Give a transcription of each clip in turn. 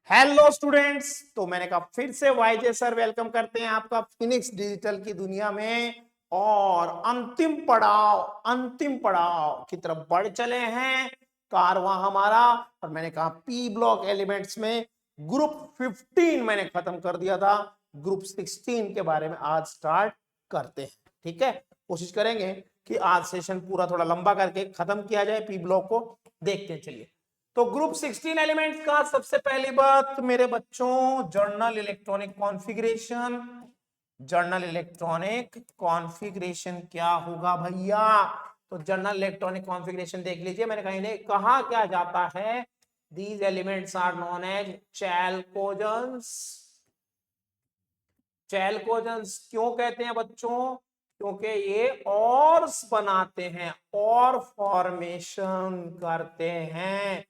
Hello students, तो मैंने कहा फिर से वाईजे सर वेलकम करते हैं आपका फिनिक्स डिजिटल की दुनिया में। और अंतिम पड़ाव की तरफ बढ़ चले हैं कारवां हमारा। और मैंने कहा पी ब्लॉक एलिमेंट्स में ग्रुप 15 मैंने खत्म कर दिया था। ग्रुप 16 के बारे में आज स्टार्ट करते हैं। ठीक है, कोशिश करेंगे कि आज सेशन पूरा थोड़ा लंबा करके खत्म किया जाए, पी ब्लॉक को देखते हैं। चलिए, तो ग्रुप 16 एलिमेंट्स का सबसे पहली बात मेरे बच्चों, journal electronic configuration. Journal electronic configuration क्या होगा भैया? तो जर्नल इलेक्ट्रॉनिक कॉन्फ़िगरेशन देख लीजिए। मैंने कहा इन्हें कहा क्या जाता है? These elements are known as chalcogens. Chalcogens क्यों कहते हैं बच्चों? क्योंकि ये ऑर्स बनाते हैं, और फॉर्मेशन करते हैं।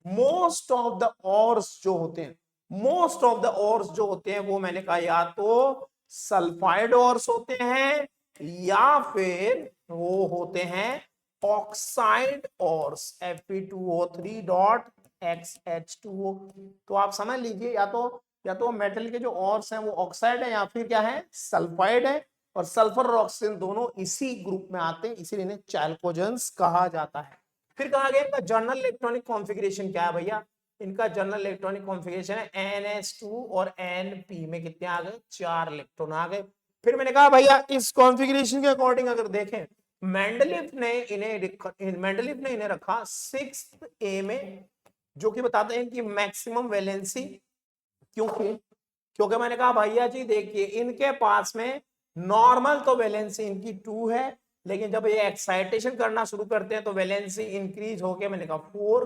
मोस्ट ऑफ द ऑर्स जो होते हैं वो मैंने कहा या तो सल्फाइड ऑर्स होते हैं या फिर वो होते हैं ऑक्साइड ऑर्स Fe2O3.XH2O। तो आप समझ लीजिए, या तो मेटल के जो ऑर्स हैं वो ऑक्साइड है या फिर क्या है, सल्फाइड है। और सल्फर और ऑक्सीजन दोनों इसी ग्रुप में आते हैं, इसीलिए इन्हें चैल्कोजेंस कहा जाता है। फिर कहा गया इनका जर्नल इलेक्ट्रॉनिक कॉन्फ़िगरेशन क्या है भैया? इनका जर्नल इलेक्ट्रॉनिक कॉन्फ़िगरेशन है NH2 और Np में कितने आ गए? 4 इलेक्ट्रॉन आ गए। फिर मैंने कहा भैया इस कॉन्फ़िगरेशन के अकॉर्डिंग अगर देखें, मेंडलीफ ने इन्हें रखा 6th ए में, जो कि बताते हैं इनकी मैक्सिमम वैलेंसी। क्योंकि क्योंकि मैंने कहा भैया जी देखिए, इनके पास में नॉर्मल तो वैलेंसी इनकी 2 है, लेकिन जब ये एक्साइटेशन करना शुरू करते हैं तो वैलेंसी इंक्रीज होके मैंने कहा 4,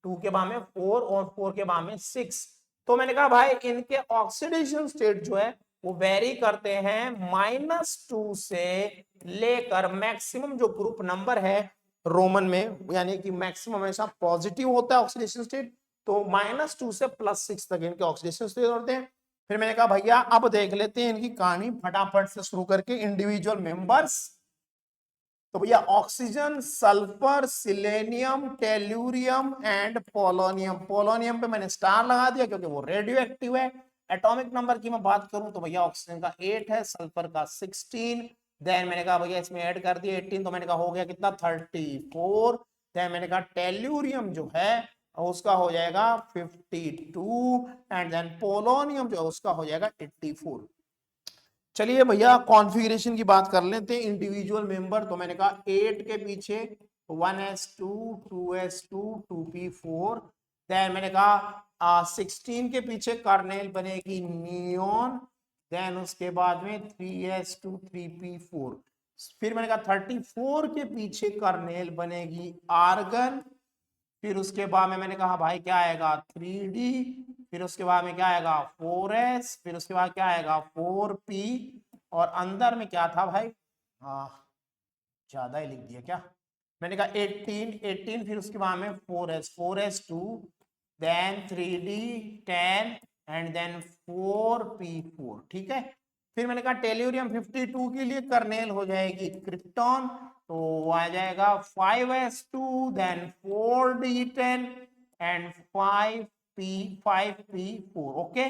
2 के बाद में 4 और 4 के बाद में 6। तो मैंने कहा भाई इनके ऑक्सीडेशन स्टेट जो है वो वेरी करते हैं -2 से लेकर मैक्सिमम, जो ग्रुप नंबर है रोमन में, यानी कि मैक्सिमम हमेशा पॉजिटिव होता है ऑक्सीडेशन स्टेट। तो -2 से +6 तक इनके ऑक्सीडेशन स्टेट होते हैं। फिर मैंने कहा भैया अब देख लेते हैं इनकी कहानी फटाफट से शुरू करके इंडिविजुअल मेंबर्स। तो भैया oxygen, sulphur, selenium, tellurium and polonium. Polonium पे मैंने स्टार लगा दिया क्योंकि वो रेडियो एक्टिव है। एटॉमिक नंबर की मैं बात करूं तो भैया ऑक्सीजन का 8 है, सल्फर का 16। देन मैंने कहा भैया इसमें ऐड कर दिया 18, तो मैंने कहा हो गया कितना, 34। देन मैंने कहा टेल्यूरियम जो है उसका हो जाएगा 52 एंड देन पोलोनियम जो है उसका हो जाएगा 84। चलिए भैया कॉन्फ़िगरेशन की बात कर लेते हैं इंडिविजुअल मेंबर। तो मैंने कहा 8 के पीछे 1s2 2s2 2p4। देन मैंने कहा 16 के पीछे कार्नेल बनेगी नियोन। देन उसके बाद में 3s2 3p4। फिर मैंने कहा 34 के पीछे कार्नेल बनेगी आर्गन। फिर उसके बाद में मैंने कहा भाई क्या आएगा, 3d। फिर उसके बाद में क्या आएगा, 4s। फिर उसके बाद क्या आएगा, 4p। और अंदर में क्या था भाई, हाँ ज्यादा ही लिख दिया क्या, मैंने कहा 18। फिर उसके बाद में 4s 2, then 3d 10 and then 4p4। ठीक है। फिर मैंने कहा टेल्यूरियम 52 के लिए कर्नेल हो जाएगी क्रिप्टॉन, तो आ जाएगा 5s2 then 4d10 and 5p4। Okay.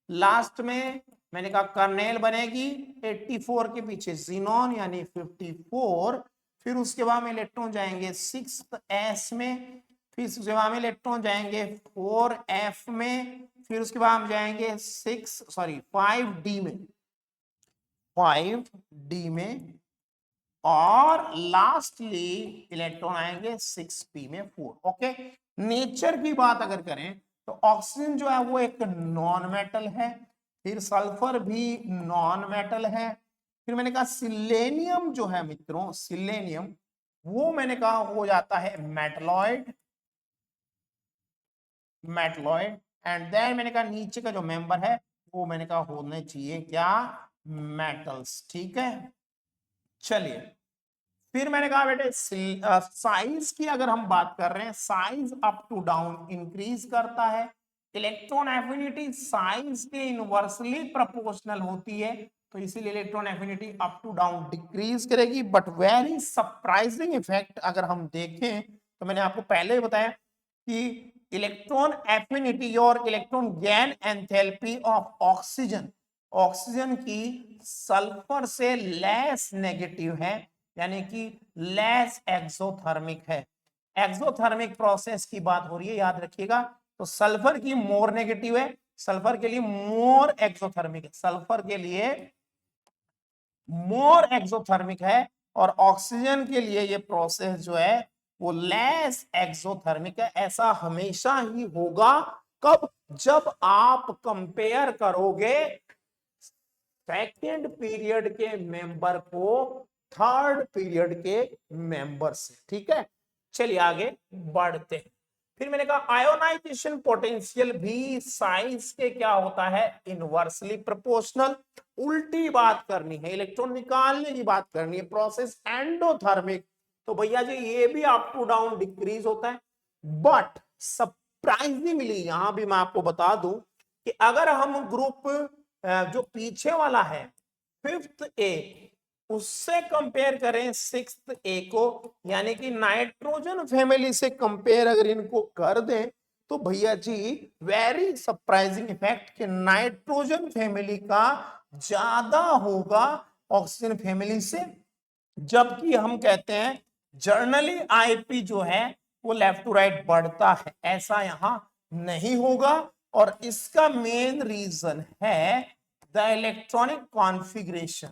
Last में मैंने कहा कर्नेल बनेगी 84 के पीछे जीनोन यानी 54। फिर उसके बाद में इलेक्ट्रॉन जाएंगे 6s में। फिर उसके बाद में इलेक्ट्रॉन जाएंगे 4f में। फिर उसके बाद हम जाएंगे 5d में, 5d में। और लास्टली इलेक्ट्रॉन आएंगे 6p में 4। ओके। नेचर की बात अगर करें तो ऑक्सीजन जो है वो एक नॉन मेटल है। फिर सल्फर भी नॉन मेटल है। फिर मैंने कहा सिलेनियम जो है मित्रों, सिलेनियम वो मैंने कहा हो जाता है मेटलॉइड। मेटलॉइड एंड देन मैंने कहा नीचे का जो मेंबर है वो मैंने कहा होने चाहिए क्या, मेटल्स। ठीक है। चलिए, फिर मैंने कहा बेटे साइज की अगर हम बात कर रहे हैं, size up to down increase करता है। इलेक्ट्रॉन एफिनिटी साइज के इनवर्सली प्रोपोर्शनल होती है, तो इसीलिए electron affinity up to down decrease करेगी। बट वेरी सरप्राइजिंग इफेक्ट अगर हम देखें तो मैंने आपको पहले ही बताया कि इलेक्ट्रॉन एफिनिटी और electron gain enthalpy of oxygen, oxygen की सल्फर से लेस नेगेटिव है, यानी कि लेस एक्सोथर्मिक है। एक्सोथर्मिक प्रोसेस की बात हो रही है, याद रखिएगा। तो सल्फर की मोर नेगेटिव है, सल्फर के लिए मोर एक्सोथर्मिक है, सल्फर के लिए मोर एक्सोथर्मिक है, और ऑक्सीजन के लिए ये प्रोसेस जो है वो लेस एक्सोथर्मिक है। ऐसा हमेशा ही होगा, कब? जब आप कंपेयर करोगे सेकेंड पीरियड के मेंबर को थर्ड पीरियड के मेंबर से, ठीक है। चलिए आगे बढ़ते हैं। फिर मैंने कहा आयोनाइजेशन पोटेंशियल भी साइंस के क्या होता है, इनवर्सली प्रोपोर्शनल। उल्टी बात करनी है, इलेक्ट्रॉन निकालने की बात करनी है, प्रोसेस एंडोथर्मिक, तो भैया जी ये भी अप टू डाउन डिक्रीज होता है। बट सरप्राइजिंगली यहां भी मैं आपको बता दूं कि अगर हम ग्रुप जो पीछे वाला है फिफ्थ ए, उससे कंपेयर करें सिक्स्थ ए को, यानी कि नाइट्रोजन फैमिली से कंपेयर अगर इनको कर दें, तो भैया जी वेरी सरप्राइजिंग इफेक्ट कि नाइट्रोजन फैमिली का ज्यादा होगा ऑक्सीजन फैमिली से। जबकि हम कहते हैं जर्नली आईपी जो है वो लेफ्ट टू राइट बढ़ता है, ऐसा यहां नहीं होगा। और इसका मेन रीजन है the electronic configuration.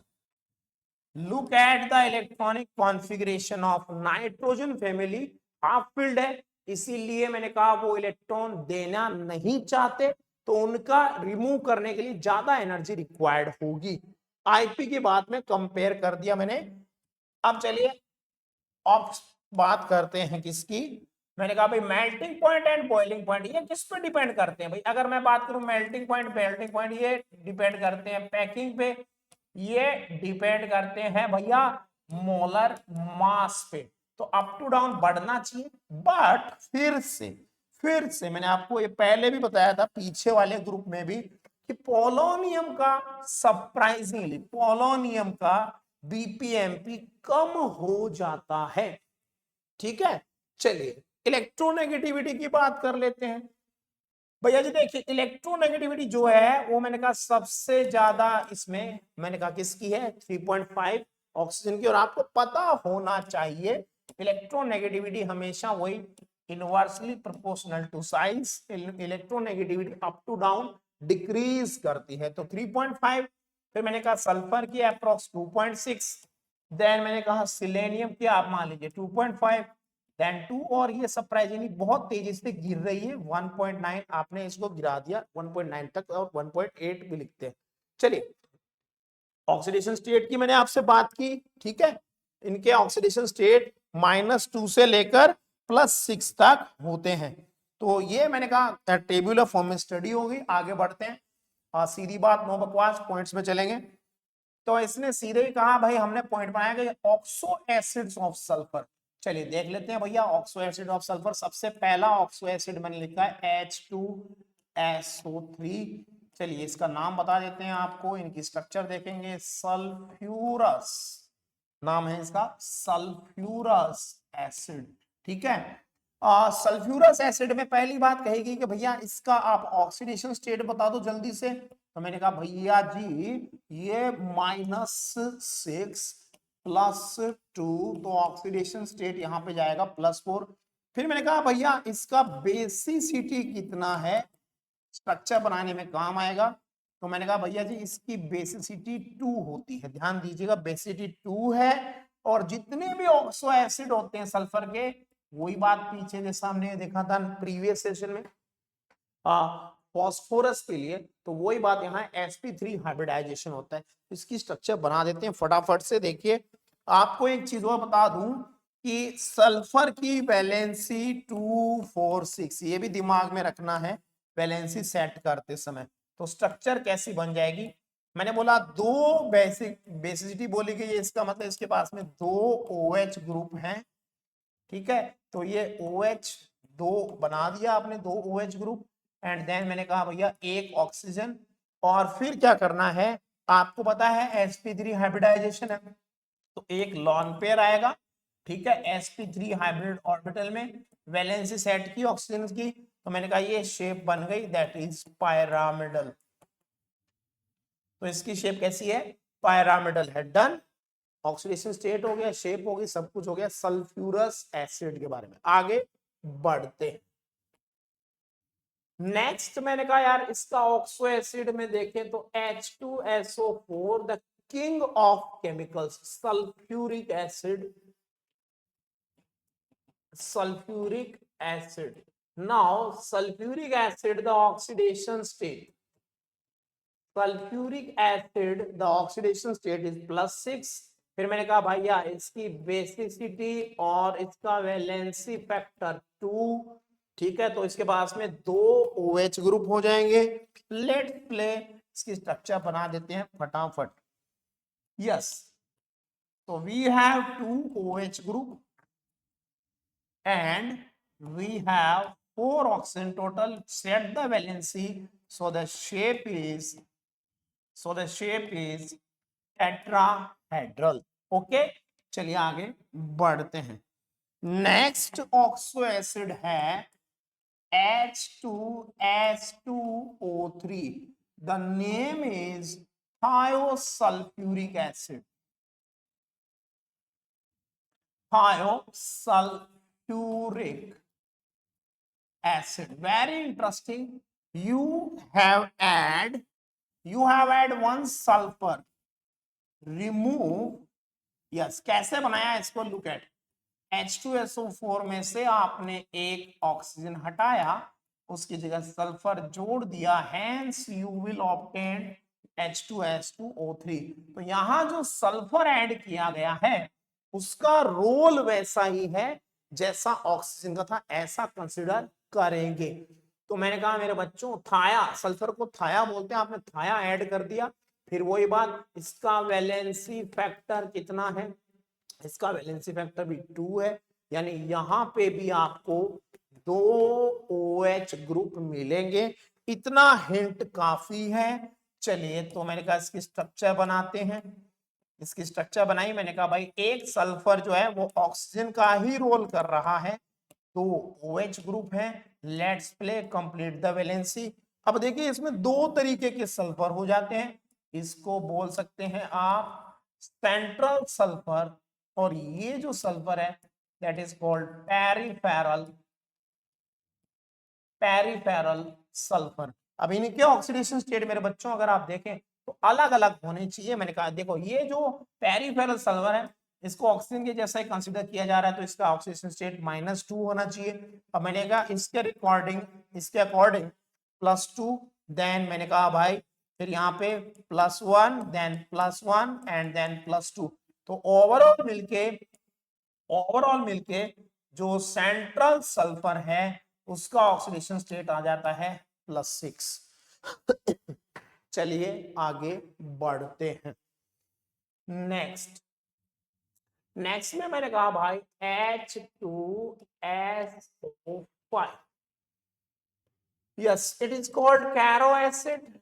Look at the electronic configuration of nitrogen family, half field है, इसीलिए मैंने कहा वो इलेक्ट्रॉन देना नहीं चाहते, तो उनका रिमूव करने के लिए ज्यादा एनर्जी रिक्वायर्ड होगी। आईपी की बात में कंपेयर कर दिया मैंने। अब चलिए अब बात करते हैं किसकी, मैंने कहा भाई melting point and boiling point, ये किस पे डिपेंड करते हैं भाई? अगर मैं बात करूं मेल्टिंग पॉइंट ये डिपेंड करते हैं पैकिंग पे, ये डिपेंड करते हैं भैया मोलर मास पे। तो अप टू डाउन बढ़ना चाहिए, बट फिर से मैंने आपको ये पहले भी बताया था पीछे वाले ग्रुप में भी कि पोलोनियम का सरप्राइजिंगली पोलोनियम का बीपीएमपी कम हो जाता है, ठीक है। चलिए इलेक्ट्रोनेगेटिविटी की बात कर लेते हैं। भैया जी देखिए इलेक्ट्रोनेगेटिविटी जो है वो मैंने कहा सबसे ज्यादा इसमें मैंने कहा किसकी है, 3.5 ऑक्सीजन की। और आपको पता होना चाहिए इलेक्ट्रोनेगेटिविटी हमेशा वही inversely proportional to size, electronegativity up to down decrease करती है। तो 3.5, फिर मैंने कहा सल्फर की अप्रोक्स 2.6, देन मैंने कहा सिलेनियम की आप मान लीजिए 2.5, देन 2, और ये सरप्राइजिंगली बहुत तेजी से गिर रही है 1.9, आपने इसको गिरा दिया 1.9 तक, और 1.8 भी लिखते हैं। चलिए ऑक्सीडेशन स्टेट की मैंने आपसे बात की, ठीक है। इनके ऑक्सीडेशन स्टेट -2 से लेकर +6 तक होते हैं। तो ये मैंने कहा टेबुलर फॉर्म में स्टडी होगी। आगे बढ़ते हैं, सीधी बात नो बकवास, पॉइंट्स में चलेंगे। तो इसने सीधे ही कहा भाई हमने पॉइंट बनाया कि ऑक्सो एसिड्स ऑफ सल्फर। चलिए देख लेते हैं भैया ऑक्सो एसिड ऑफ सल्फर। सबसे पहला ऑक्सो एसिड मैंने लिखा है H2SO3। चलिए इसका नाम बता देते हैं आपको, इनकी स्ट्रक्चर देखेंगे, सल्फ्यूरस नाम है इसका, सल्फ्यूरस एसिड, ठीक है। सल्फ्यूरस एसिड में पहली बात कहेगी कि भैया इसका आप ऑक्सीडेशन स्टेट बता दो जल्दी से। तो मैंने कहा भैया जी ये -6 +2, तो ऑक्सीडेशन स्टेट यहां पे जाएगा +4। फिर मैंने कहा भैया इसका बेसिसिटी कितना है, स्ट्रक्चर बनाने में काम आएगा। तो मैंने कहा भैया जी इसकी बेसिसिटी 2 होती है, ध्यान दीजिएगा बेसिसिटी 2 है। और जितने भी ऑक्सो एसिड होते हैं सल्फर के, वही बात पीछे जैसा हमने देखा था प्रीवियस सेशन में फॉस्फोरस के लिए, तो वही बात यहाँ sp3 हाइब्रिडाइजेशन होता है। इसकी स्ट्रक्चर बना देते हैं फटाफट से। देखिए आपको एक चीज और बता दूं कि सल्फर की वैलेंसी 246, ये भी दिमाग में रखना है वैलेंसी सेट करते समय। तो स्ट्रक्चर कैसी बन जाएगी, मैंने बोला 2 बेसिसिटी बोली गई है, इसका मतलब इसके पास में 2 OH ग्रुप हैं, ठीक है। तो ये OH 2 बना दिया आपने, 2 OH ग्रुप, एंड देन मैंने कहा भैया एक ऑक्सीजन। और फिर क्या करना है, आपको पता है sp3 हाइब्रिडाइजेशन है, तो एक लॉन पेयर आएगा, ठीक है। sp3 हाइब्रिड ऑर्बिटल में वैलेंसी सेट की ऑक्सीजन की, तो मैंने कहा ये शेप बन गई, दैट इज पायरामिडल। तो इसकी शेप कैसी है, पायरामिडल है। डन, ऑक्सीडेशन स्टेट हो गया, शेप हो गई, सब कुछ हो गया सल्फ्यूरस एसिड के बारे में। आगे बढ़ते हैं। नेक्स्ट मैंने कहा यार इसका ऑक्सो एसिड में देखें तो H2SO4 the king of chemicals, sulphuric acid, sulfuric acid. Now sulfuric acid the oxidation state, sulfuric acid the oxidation state is +6। फिर मैंने कहा भैया इसकी बेसिसिटी और इसका वैलेंसी फैक्टर 2, ठीक है। तो इसके पास में 2 OH ग्रुप हो जाएंगे। लेट्स प्ले, इसकी स्ट्रक्चर बना देते हैं फटाफट। यस, तो we have 2 OH group and we have 4 oxygen total. Set the valency, so the shape is tetrahedral। Okay, चलिए आगे बढ़ते हैं। नेक्स्ट ऑक्सो एसिड है H2S2O3, the name is thiosulfuric acid, thiosulfuric acid। Very interesting, you have add one sulfur, remove, yes, कैसे बनाया इसको, look at H2SO4 में से आपने एक ऑक्सीजन हटाया, उसकी जगह सल्फर जोड़ दिया, hence you will obtain H2S2O3। तो यहां जो सल्फर ऐड किया गया है उसका रोल वैसा ही है जैसा ऑक्सीजन का था, ऐसा कंसिडर करेंगे। तो मैंने कहा मेरे बच्चों थाया, सल्फर को थाया बोलते हैं, आपने थाया ऐड कर दिया। फिर वही बात, इसका वैलेंसी फैक्टर कितना है, इसका वैलेंसी फैक्टर भी 2 है, यानी यहां पे भी आपको 2 OH ग्रुप मिलेंगे। इतना हिंट काफी है। चलिए, तो मैंने कहा इसकी स्ट्रक्चर बनाते हैं। इसकी स्ट्रक्चर बनाई, मैंने कहा भाई एक सल्फर जो है वो ऑक्सीजन का ही रोल कर रहा है, तो OH ग्रुप है। Let's play complete the valency. अब देखिए इसमें 2 तरीके के सल्फर हो जाते हैं, इसको बोल सकते हैं आप सेंट्रल सल्फर, और ये जो सल्फर है that is called peripheral sulphur. अब इनके ऑक्सीडेशन स्टेट मेरे बच्चों अगर आप देखें तो अलग अलग होने चाहिए। मैंने कहा देखो ये जो पेरिफेरल सल्फर है इसको ऑक्सीजन के जैसा ही कंसीडर किया जा रहा है, तो इसका ऑक्सीडेशन स्टेट -2 होना चाहिए। अब मैंने कहा इसके अकॉर्डिंग +2, देन मैंने कहा भाई फिर यहाँ पे +1, देन +1 एंड देन +2। तो ओवरऑल मिलके जो सेंट्रल सल्फर है उसका ऑक्सीडेशन स्टेट आ जाता है +6। चलिए आगे बढ़ते हैं। नेक्स्ट में मैंने कहा भाई H2SO5, yes it is called Caro acid,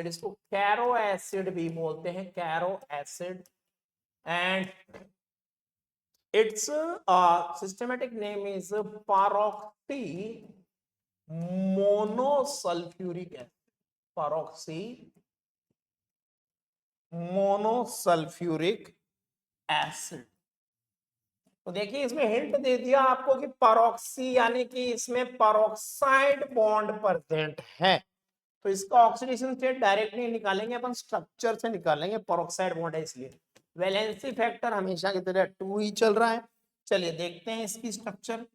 इसको कैरो एसिड भी बोलते हैं, Caro acid. And its systematic name is peroxy monosulfuric acid, peroxy monosulfuric acid। तो देखिए इसमें हिंट दे दिया आपको कि पेरोक्सी यानी कि इसमें पेरोक्साइड बॉन्ड प्रेजेंट है, तो इसका ऑक्सीडेशन स्टेट डायरेक्टली निकालेंगे अपन, स्ट्रक्चर से निकालेंगे, पेरोक्साइड बॉन्ड है इसलिए। वैलेंसी फैक्टर हमेशा की तरह 2 ही चल रहा है। चलिए देखते हैं इसकी स्ट्रक्चर।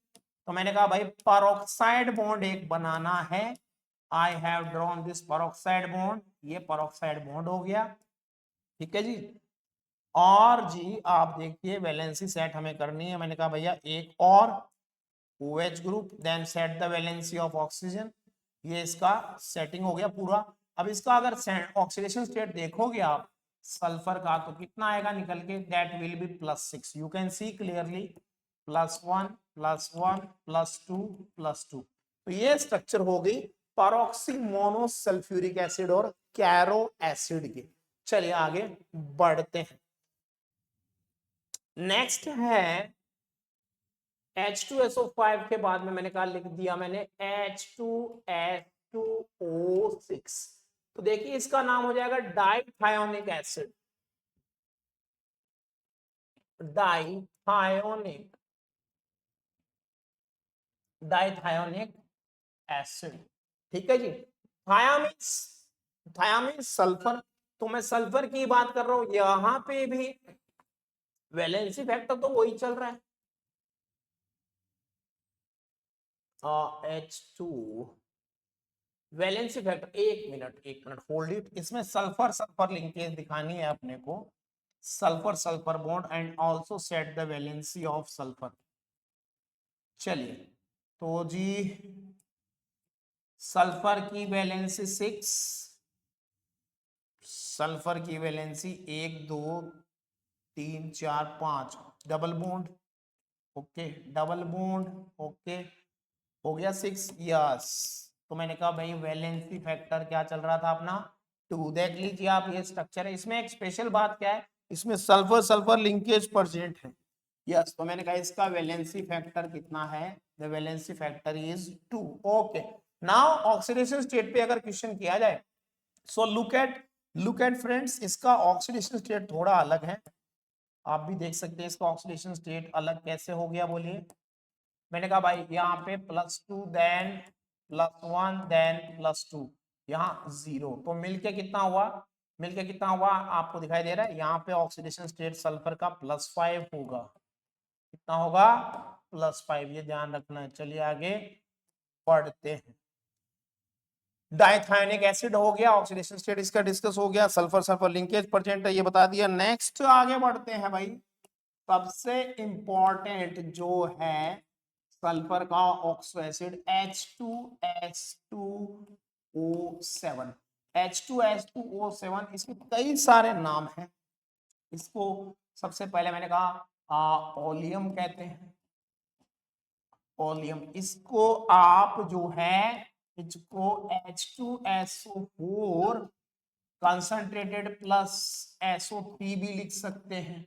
तो मैंने कहा भाई पेरोक्साइड बॉन्ड एक बनाना है, I have drawn this peroxide bond, ये पेरोक्साइड बॉन्ड हो गया, ठीक है जी। और जी आप देखिए वैलेंसी सेट हमें करनी है, मैंने कहा भैया एक और OH ग्रुप, then set the valency of oxygen, ये इसका सेटिंग हो गया पूरा। अब इसका अगर ऑक्सीडेशन स्टेट देखोगे आप सल्फर का तो कितना आएगा निकल के, that will be +6, you can see clearly, +1 +1 +2 +2। तो ये स्ट्रक्चर हो गई पेरोक्सी मोनोसल्फ्यूरिक एसिड और कैरो एसिड की। चलिए आगे बढ़ते हैं। नेक्स्ट है H2SO5 के बाद में मैंने कहा लिख दिया मैंने H2S2O6। तो देखिए इसका नाम हो जाएगा डाइथायोनिक एसिड, डाइथायोनिक डाइथायोनिक एसिड। ठीक है जी। थायामीन्स, थायामीन्स सल्फर। तो मैं सल्फर की बात कर रहा हूं, यहां पे भी वैलेंसी फैक्टर तो वही चल रहा है, H2 वैलेंसी फैक्टर। एक मिनट होल्ड इट। इसमें सल्फर सल्फर लिंकेज दिखानी है अपने को, sulphur sulphur bond and also set the valency of sulphur. चलिए तो जी सल्फर की वैलेंसी 6, सल्फर की valency 1 2 3 4 5, double bond, okay double bond, okay हो गया 6, यस। तो मैंने कहा भाई वैलेंसी फैक्टर क्या चल रहा था अपना 2। देख लीजिए आप ये स्ट्रक्चर है। इसमें एक स्पेशल बात क्या है, इसमें सल्फर सल्फर लिंकेज प्रेजेंट है, यस। तो मैंने कहा इसका वैलेंसी फैक्टर कितना है, the valency factor is 2। Okay now oxidation state पे अगर क्वेश्चन किया जाए, सो लुक एट फ्रेंड्स, इसका ऑक्सीडेशन स्टेट थोड़ा अलग है। आप भी देख सकते हैं इसका ऑक्सीडेशन स्टेट अलग कैसे हो गया, बोलिए। मैंने कहा भाई यहाँ पे +2 देन +1 देन +2, यहाँ 0, तो मिलके कितना हुआ, मिलके कितना हुआ आपको दिखाई दे रहा है। यहाँ पे ऑक्सीडेशन स्टेट सल्फर का +5 होगा, कितना होगा +5, ये ध्यान रखना है। चलिए आगे बढ़ते हैं। डाइथायोनिक एसिड हो गया, ऑक्सीडेशन स्टेट इसका डिस्कस हो गया, सल्फर सल्फर लिंकेज प्रेजेंट है ये बता दिया। नेक्स्ट आगे बढ़ते हैं भाई, सबसे इंपॉर्टेंट जो है सल्फर का ऑक्सो एसिड H2S2O7। H2S2O7 इसके कई सारे नाम हैं। इसको सबसे पहले मैंने कहा ओलियम कहते हैं, ओलियम। इसको आप जो है इसको H2SO4 कंसंट्रेटेड प्लस SO3 भी लिख सकते हैं।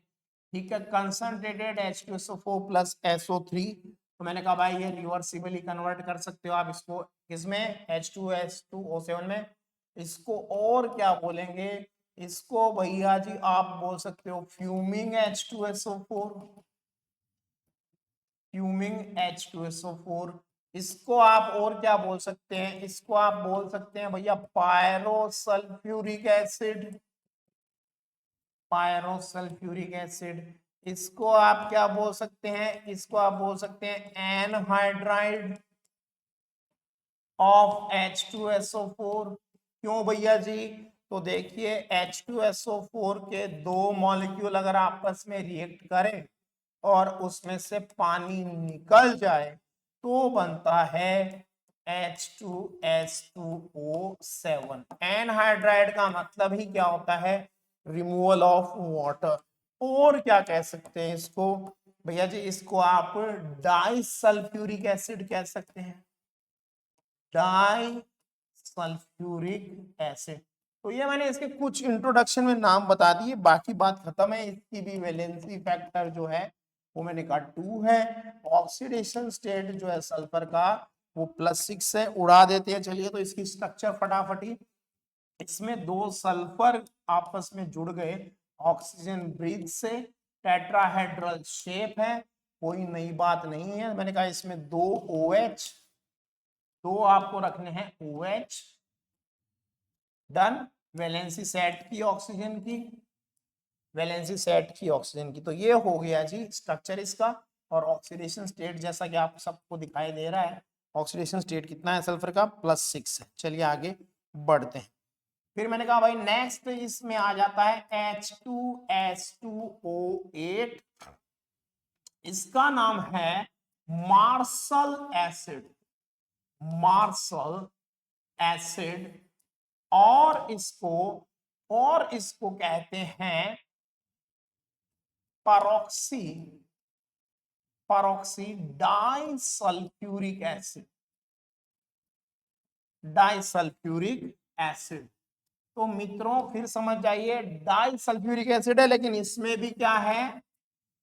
ठीक है, कंसंट्रेटेड H2SO4 प्लस SO3। तो मैंने कहा भाई ये रिवर्सिबली कन्वर्ट कर सकते हो आप इसको, किसमें H2S2O7 में। इसको और क्या बोलेंगे, इसको भैया जी आप बोल सकते हो फ्यूमिंग H2SO4, फ्यूमिंग H2SO4। इसको आप और क्या बोल सकते हैं, इसको आप बोल सकते हैं भैया पायरोसल्फ्यूरिक एसिड, पायरोसल्फ्यूरिक एसिड। इसको आप क्या बोल सकते हैं, इसको आप बोल सकते हैं एनहाइड्राइड ऑफ H2SO4। क्यों भैया जी, तो देखिए H2SO4 के दो मॉलिक्यूल अगर आपस में रिएक्ट करें और उसमें से पानी निकल जाए तो बनता है H2S2O7। एनहाइड्राइड का मतलब ही क्या होता है, रिमूवल ऑफ वाटर। और क्या कह सकते हैं इसको भैया जी, इसको आप डाइसल्फ्यूरिक एसिड कह सकते हैं, डाई सल्फ्यूरिक एसिड। तो ये मैंने इसके कुछ इंट्रोडक्शन में नाम बता दिए, बाकी बात खत्म है। इसकी भी वैलेंसी फैक्टर जो है वो मैंने कहा 2 है। ऑक्सीडेशन स्टेट जो है सल्फर का वो +6 है, उड़ा देते हैं। चलिए तो इसकी स्ट्रक्चर फटाफटी, इसमें दो सल्फर आपस में जुड़ गए ऑक्सीजन ब्रिज से, टेट्राहेड्रल शेप है, कोई नई बात नहीं है। मैंने कहा इसमें दो OH, दो आपको रखने हैं OH, डन। वैलेंसी सेट की ऑक्सीजन की, वैलेंसी सेट की ऑक्सीजन की। तो ये हो गया जी स्ट्रक्चर इसका। और ऑक्सीडेशन स्टेट जैसा कि आप सबको दिखाई दे रहा है, ऑक्सीडेशन स्टेट कितना है सल्फर का +6 है। चलिए आगे बढ़ते हैं। फिर मैंने कहा भाई नेक्स्ट इसमें आ जाता है H2S2O8। इसका नाम है मार्शल एसिड, मार्शल एसिड। और इसको कहते हैं परऑक्सी, परऑक्सी डाइसल्फ्यूरिक एसिड, डाइसल्फ्यूरिक एसिड। तो मित्रों फिर समझ जाइए डाइसल्फ्यूरिक एसिड है, लेकिन इसमें भी क्या है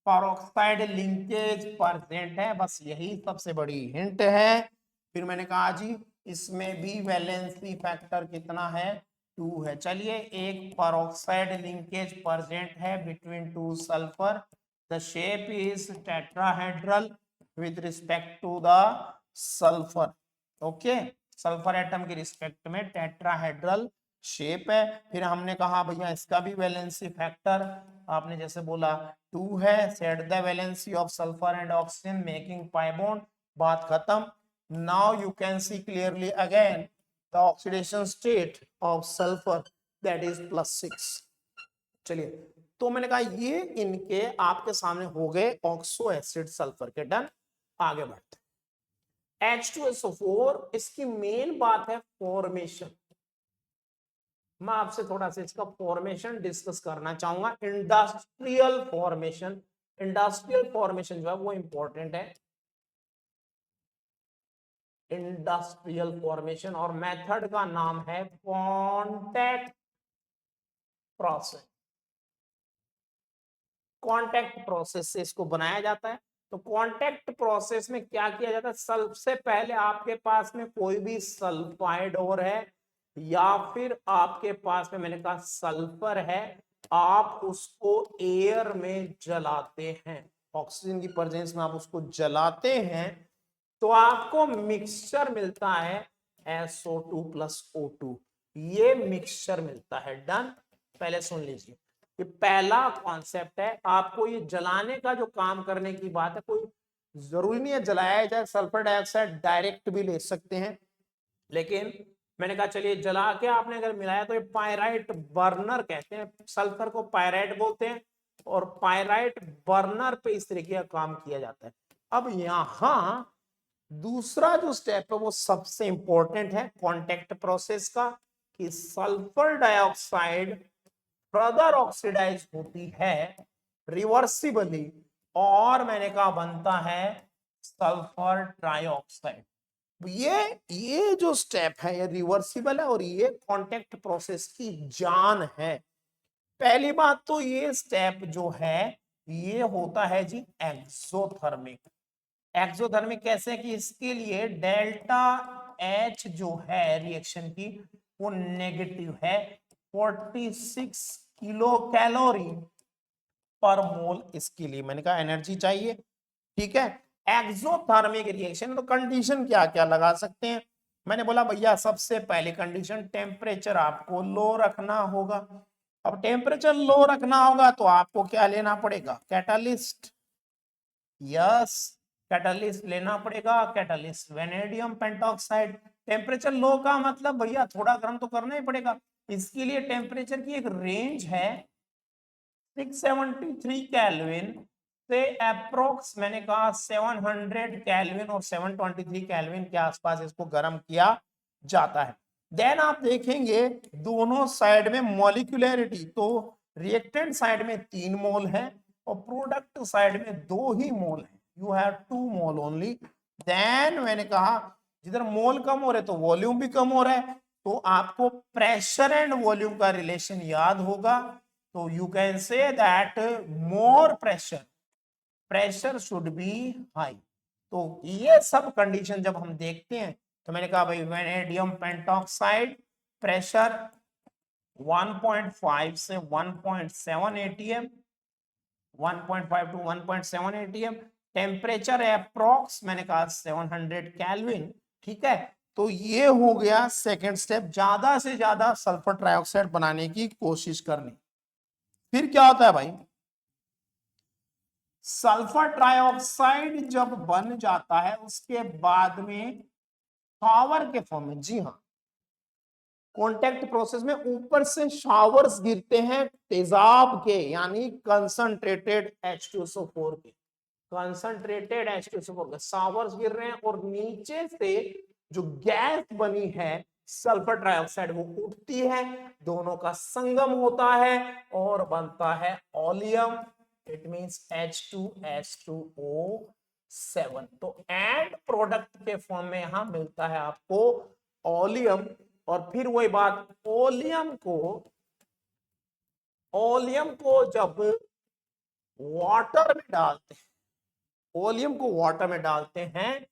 पेरोक्साइड लिंकेज प्रेजेंट है, बस यही सबसे बड़ी हिंट है। फिर मैंने कहा जी इसमें भी वैलेंसी फैक्टर कितना है, 2 है। चलिए एक पेरोक्साइड लिंकेज प्रेजेंट है between two sulphur, the shape is tetrahedral with respect to the sulphur. Okay, sulphur atom के रिस्पेक्ट में टेट्राहेड्रल शेप है। फिर हमने कहा भैया इसका भी वैलेंसी फैक्टर आपने जैसे बोला 2 है। Set the valency of sulphur and oxygen making pi bond, बात खत्म। Now you can see clearly again the oxidation state of sulphur that is +6। चलिए तो मैंने कहा ये इनके आपके सामने हो गए ऑक्सो एसिड सल्फर के। डन, आगे बढ़ते हैं। H2SO4 इसकी मेन बात है फॉर्मेशन। मैं आपसे थोड़ा सा इसका फॉर्मेशन डिस्कस करना चाहूंगा। इंडस्ट्रियल फॉर्मेशन, इंडस्ट्रियल फॉर्मेशन जो है वो इंपॉर्टेंट है। इंडस्ट्रियल फॉर्मेशन और मेथड का नाम है कॉन्टैक्ट प्रोसेस। कॉन्टैक्ट प्रोसेस से इसको बनाया जाता है। तो कॉन्टैक्ट प्रोसेस में क्या किया जाता है, सबसे पहले आपके पास में कोई भी सल्फाइड और है या फिर आपके पास में मैंने कहा सल्फर है, आप उसको एयर में जलाते हैं, ऑक्सीजन की प्रेजेंस में आप उसको जलाते हैं तो आपको मिक्सचर मिलता है SO2 + O2, ये मिक्सचर मिलता है। डन, पहले सुन लीजिए, ये पहला कॉन्सेप्ट है। आपको ये जलाने का जो काम करने की बात है, कोई जरूरी नहीं है जलाया जाए, सल्फर डाइऑक्साइड डायरेक्ट भी ले सकते हैं, लेकिन मैंने कहा चलिए जला के आपने अगर मिलाया तो ये पायराइट बर्नर कहते हैं, सल्फर को पायराइट बोलते हैं और पायराइट बर्नर पे इस तरीके का काम किया जाता है। अब यहां दूसरा जो स्टेप है वो सबसे इंपॉर्टेंट है कॉन्टैक्ट प्रोसेस का, कि सल्फर डाइऑक्साइड फर्दर ऑक्सीडाइज होती है रिवर्सिबली और मैंने कहा बनता है सल्फर ट्राइऑक्साइड। ये जो स्टेप है ये रिवर्सिबल है और ये कॉन्टैक्ट प्रोसेस की जान है। पहली बात तो ये स्टेप जो है ये होता है जी एक्सोथर्मिक। एक्सोथर्मिक कैसे, कि इसके लिए डेल्टा H जो है रिएक्शन की वो नेगेटिव है, 46 किलो कैलोरी पर मोल इसके लिए मैंने कहा एनर्जी चाहिए। ठीक है, एक्सोथर्मिक रिएक्शन तो कंडीशन क्या क्या लगा सकते हैं, मैंने बोला भैया सबसे पहली कंडीशन टेम्परेचर आपको लो रखना होगा। अब टेम्परेचर लो रखना होगा तो आपको क्या लेना पड़ेगा, कैटालिस्ट। यस, कैटालिस्ट लेना पड़ेगा, catalyst vanadium pentoxide. Temperature low का मतलब भैया थोड़ा गर्म तो करना ही पड़ेगा, इसके लिए टेम्परेचर की एक रेंज है 673 केल्विन से अप्रोक्स मैंने कहा 700 केल्विन और 723 केल्विन के आसपास इसको गर्म किया जाता है। देन आप देखेंगे दोनों साइड में मॉलिक्यूलरिटी, तो रिएक्टेंट साइड में 3 मोल है और प्रोडक्ट साइड में 2 ही मोल है, you have 2 mole only. Then मैंने कहा जिधर मोल कम हो रहे तो वॉल्यूम भी कम हो रहा है, तो आपको प्रेशर एंड वॉल्यूम का रिलेशन याद होगा, तो you can say that more pressure should be high। तो ये सब कंडीशन जब हम देखते हैं तो मैंने कहा भाई वेनेडियम पेंटॉक्साइड प्रेशर 1.5 से 1.7 atm, 1.5 to 1.7 atm, temperature approx मैंने कहा 700 केल्विन। ठीक है, तो ये हो गया सेकेंड स्टेप, ज्यादा से ज्यादा सल्फर ट्राइऑक्साइड बनाने की कोशिश करनी। फिर क्या होता है भाई, सल्फर ट्राइऑक्साइड जब बन जाता है उसके बाद में शावर के फॉर्म में, जी हाँ कॉन्टैक्ट प्रोसेस में ऊपर से शावर्स गिरते हैं तेजाब के, यानी कंसंट्रेटेड H2SO4 के, कंसंट्रेटेड H2SO4 के शावर्स गिर रहे हैं और नीचे से जो गैस बनी है सल्फर ट्राइऑक्साइड वो उठती है, दोनों का संगम होता है और बनता है ओलियम, इट मींस H2S2O7। तो एंड प्रोडक्ट के फॉर्म में यहां मिलता है आपको ओलियम। और फिर वही बात, ओलियम को जब वाटर में डालते हैं, वॉल्यूम को वाटर में डालते हैं,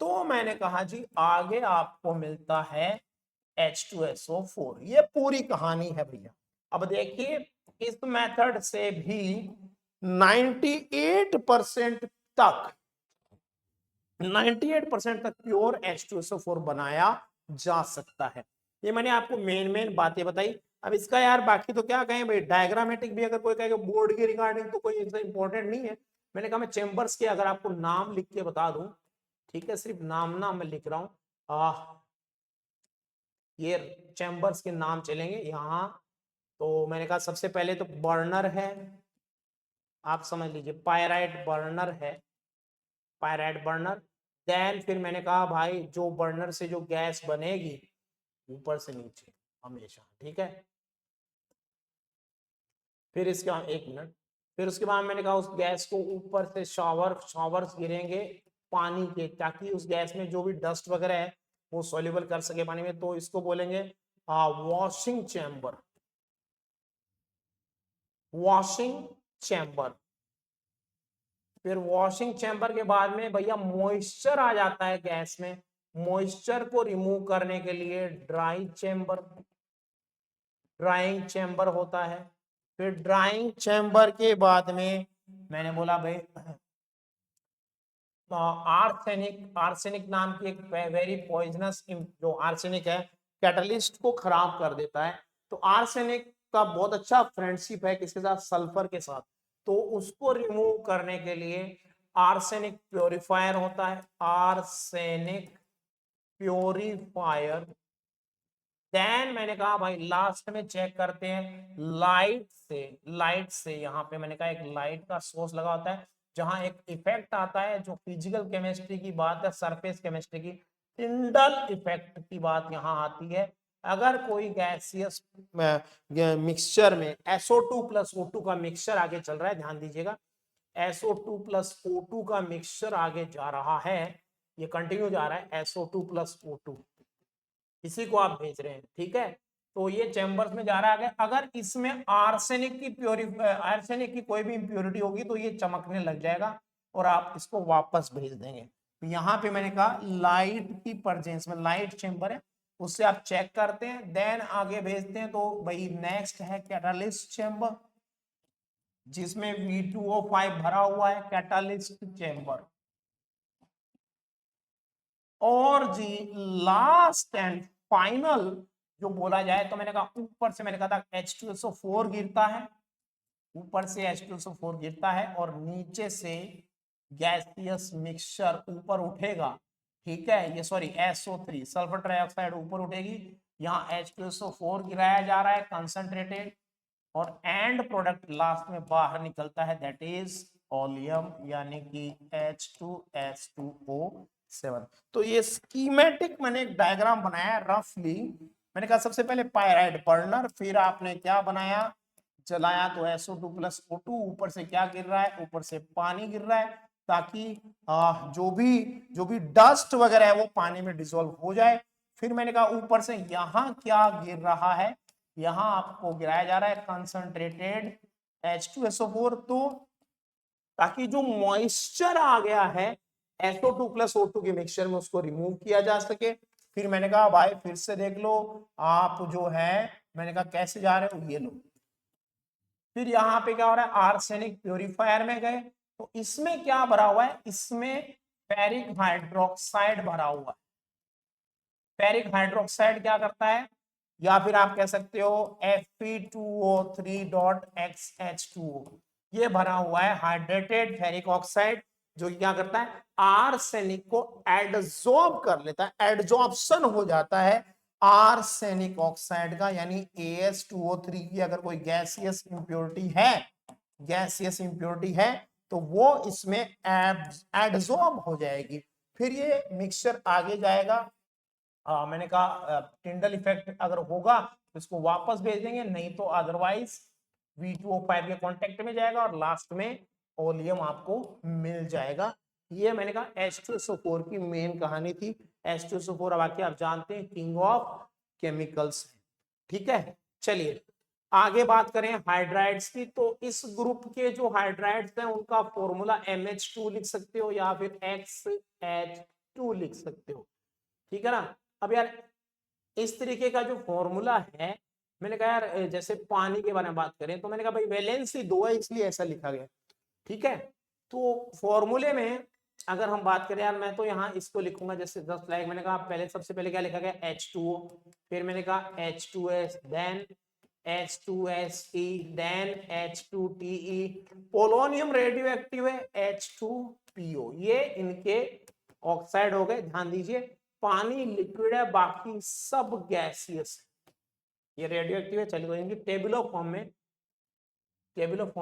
तो मैंने कहा जी आगे आपको मिलता है H2SO4। ये पूरी कहानी है भैया। अब देखिए इस मेथड से भी 98% तक 98% तक प्योर H2SO4 बनाया जा सकता है। ये मैंने आपको मेन बातें बताई। अब इसका यार बाकी तो क्या कहें भाई, डायग्रामेटिक भी अगर कोई कहे बोर्ड के रिगार्डिंग तो कोई इंपॉर्टेंट नहीं है। मैंने कहा मैं चेंबर्स के अगर आपको नाम लिख के बता दूं, ठीक है, सिर्फ नाम मैं लिख रहा हूं, ये चैम्बर्स के नाम चलेंगे यहाँ। तो मैंने कहा सबसे पहले तो बर्नर है, आप समझ लीजिए पायराइट बर्नर है, पायराइट बर्नर। देन फिर मैंने कहा भाई जो बर्नर से जो गैस बनेगी ऊपर से नीचे हमेशा, ठीक है। फिर इसके बाद 1 मिनट, फिर उसके बाद मैंने कहा उस गैस को ऊपर से शॉवर्स गिरेंगे पानी के, ताकि उस गैस में जो भी डस्ट वगैरह है वो सॉल्युबल कर सके पानी में, तो इसको बोलेंगे वॉशिंग चैम्बर, वॉशिंग चैम्बर। फिर वॉशिंग चैम्बर के बाद में भैया मॉइस्चर आ जाता है गैस में, मॉइस्चर को रिमूव करने के लिए ड्राई चैम्बर, ड्राइंग चैम्बर होता है। फिर ड्राइंग चैम्बर के बाद में मैंने बोला भाई आर्सेनिक, आर्सेनिक नाम की एक वेरी पॉइजनस जो आर्सेनिक है कैटलिस्ट को खराब कर देता है। तो आर्सेनिक का बहुत अच्छा फ्रेंडशिप है किसके साथ, सल्फर के साथ। तो उसको रिमूव करने के लिए आर्सेनिक प्योरीफायर होता है, आर्सेनिक प्योरीफायर। देन मैंने कहा भाई लास्ट में चेक करते हैं लाइट से, लाइट से यहाँ पे मैंने कहा एक लाइट का सोर्स लगा होता है, जहां एक इफेक्ट आता है जो फिजिकल केमिस्ट्री की बात है, सरफेस केमिस्ट्री की, टिंडल इफेक्ट की बात यहाँ आती है। अगर कोई गैसियस मिक्सचर में SO2 प्लस O2 का मिक्सचर आगे चल रहा है, ध्यान दीजिएगा, SO2 प्लस O2 का मिक्सचर आगे जा रहा है, ये कंटिन्यू जा रहा है SO2 प्लस O2, इसी को आप भेज रहे हैं, ठीक है। तो ये चैम्बर्स में जा रहा है। अगर इसमें आर्सेनिक की आर्सेनिक की कोई भी इंप्योरिटी होगी तो ये चमकने लग जाएगा और आप इसको वापस भेज देंगे। तो यहाँ पे मैंने कहा लाइट की प्रेजेंस में, लाइट चैम्बर है उससे आप चेक करते हैं, देन आगे भेजते हैं। तो भाई नेक्स्ट है कैटालिस्ट चैम्बर, जिसमें V2O5 भरा हुआ है, कैटालिस्ट चैम्बर। और जी लास्ट एंड फाइनल जो बोला जाए तो मैंने कहा ऊपर से, मैंने कहा था H2SO4 गिरता है, ऊपर से H2SO4 गिरता है और नीचे से गैसियस मिक्सचर ऊपर उठेगा, ठीक है। ये सॉरी SO3 सल्फर ट्राइऑक्साइड ऊपर उठेगी, यहाँ H2SO4 गिराया जा रहा है कंसंट्रेटेड, और एंड प्रोडक्ट लास्ट में बाहर निकलता है, दैट इज ओलियम, यानी कि H2S2O7। तो ये स्कीमेटिक मैंने एक डायग्राम बनाया रफली। मैंने कहा सबसे पहले पायराइड बर्नर, फिर आपने क्या बनाया, जलाया तो SO2 प्लस O2, ऊपर से क्या गिर रहा है, ऊपर से पानी गिर रहा है, ताकि जो भी डस्ट वगैरह है वो पानी में डिसॉल्व हो जाए। फिर मैंने कहा ऊपर से यहाँ क्या गिर रहा है, यहाँ आपको गिराया जा रहा है कंसंट्रेटेड H2SO4, तो ताकि जो मॉइस्चर आ गया है SO2 प्लस O2 के मिक्सचर में उसको रिमूव किया जा सके। फिर मैंने कहा भाई फिर से देख लो आप जो है, मैंने कहा कैसे जा रहे हो, ये लो। फिर यहाँ पे क्या हो रहा है, आर्सेनिक प्योरीफायर में गए तो इसमें क्या भरा हुआ है, इसमें फेरिक हाइड्रोक्साइड भरा हुआ है। फेरिक हाइड्रोक्साइड क्या करता है, या फिर आप कह सकते हो Fe2O3.XH2O, ये भरा हुआ है हाइड्रेटेड फेरिक ऑक्साइड, जो क्या करता है आर्सेनिक को एडजॉर्ब कर लेता है, एडजॉर्प्शन हो जाता है आर्सेनिक ऑक्साइड का, यानी AS2O3 की अगर कोई गैसियस इंप्योरिटी है, गैसियस इंप्योरिटी है तो वो इसमें एडजॉर्ब हो जाएगी। फिर ये मिक्सचर आगे जाएगा, मैंने कहा टिंडल इफेक्ट अगर होगा तो इसको वापस भेज देंगे, नहीं तो अदरवाइज V2O5 के कांटेक्ट में जाएगा और लास्ट में ओलियम आपको मिल जाएगा। ये मैंने कहा H2SO4 की मेन कहानी थी। H2SO4 अब आके आप जानते हैं किंग ऑफ केमिकल्स, ठीक है। चलिए आगे बात करें हाइड्राइड्स की, तो इस ग्रुप के जो हाइड्राइड्स हैं उनका फॉर्मूला MH2 लिख सकते हो या फिर XH2 लिख सकते हो, ठीक है ना। अब यार इस तरीके का जो फॉर्मूला है, मैंने कहा यार जैसे पानी के बारे में बात करें तो मैंने कहा भाई वैलेंसी 2 है इसलिए ऐसा लिखा गया, ठीक है। तो फॉर्मूले में अगर हम बात करें यार, मैं तो यहाँ इसको लिखूंगा जैसे 10 लाइक, मैंने कहा पहले सबसे पहले क्या लिखा गया H2O, फिर मैंने कहा H2S, then H2Se, then H2Te, polonium radioactive है H2PO, ये इनके ऑक्साइड हो गए। ध्यान दीजिए पानी लिक्विड है, बाकी सब गैसियस, ये रेडियो एक्टिव है। चलिए इनकी टेबल ऑफ फॉर्म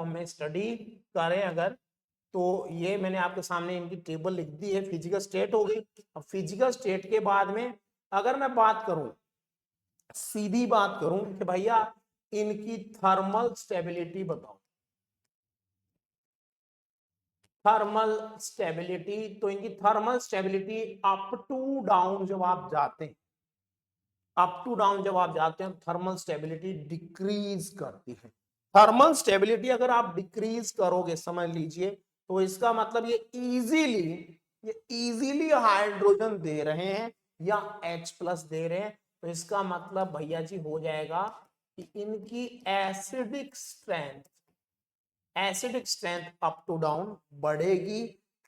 में स्टडी करें अगर, तो ये मैंने आपके सामने इनकी टेबल लिख दी है। फिजिकल स्टेट हो गई। अब फिजिकल स्टेट के बाद में अगर मैं बात करूं, सीधी बात करूं कि भैया इनकी थर्मल स्टेबिलिटी बताओ, थर्मल स्टेबिलिटी, तो इनकी thermal stability up to down जब आप जाते हैं, अप टू डाउन जब आप जाते हैं थर्मल स्टेबिलिटी डिक्रीज करती है। थर्मल स्टेबिलिटी अगर आप डिक्रीज करोगे समझ लीजिए, तो इसका मतलब ये इजीली हाइड्रोजन दे रहे हैं या H+ दे रहे हैं, तो इसका मतलब भैया जी हो जाएगा कि इनकी acidic strength up to down बढ़ेगी,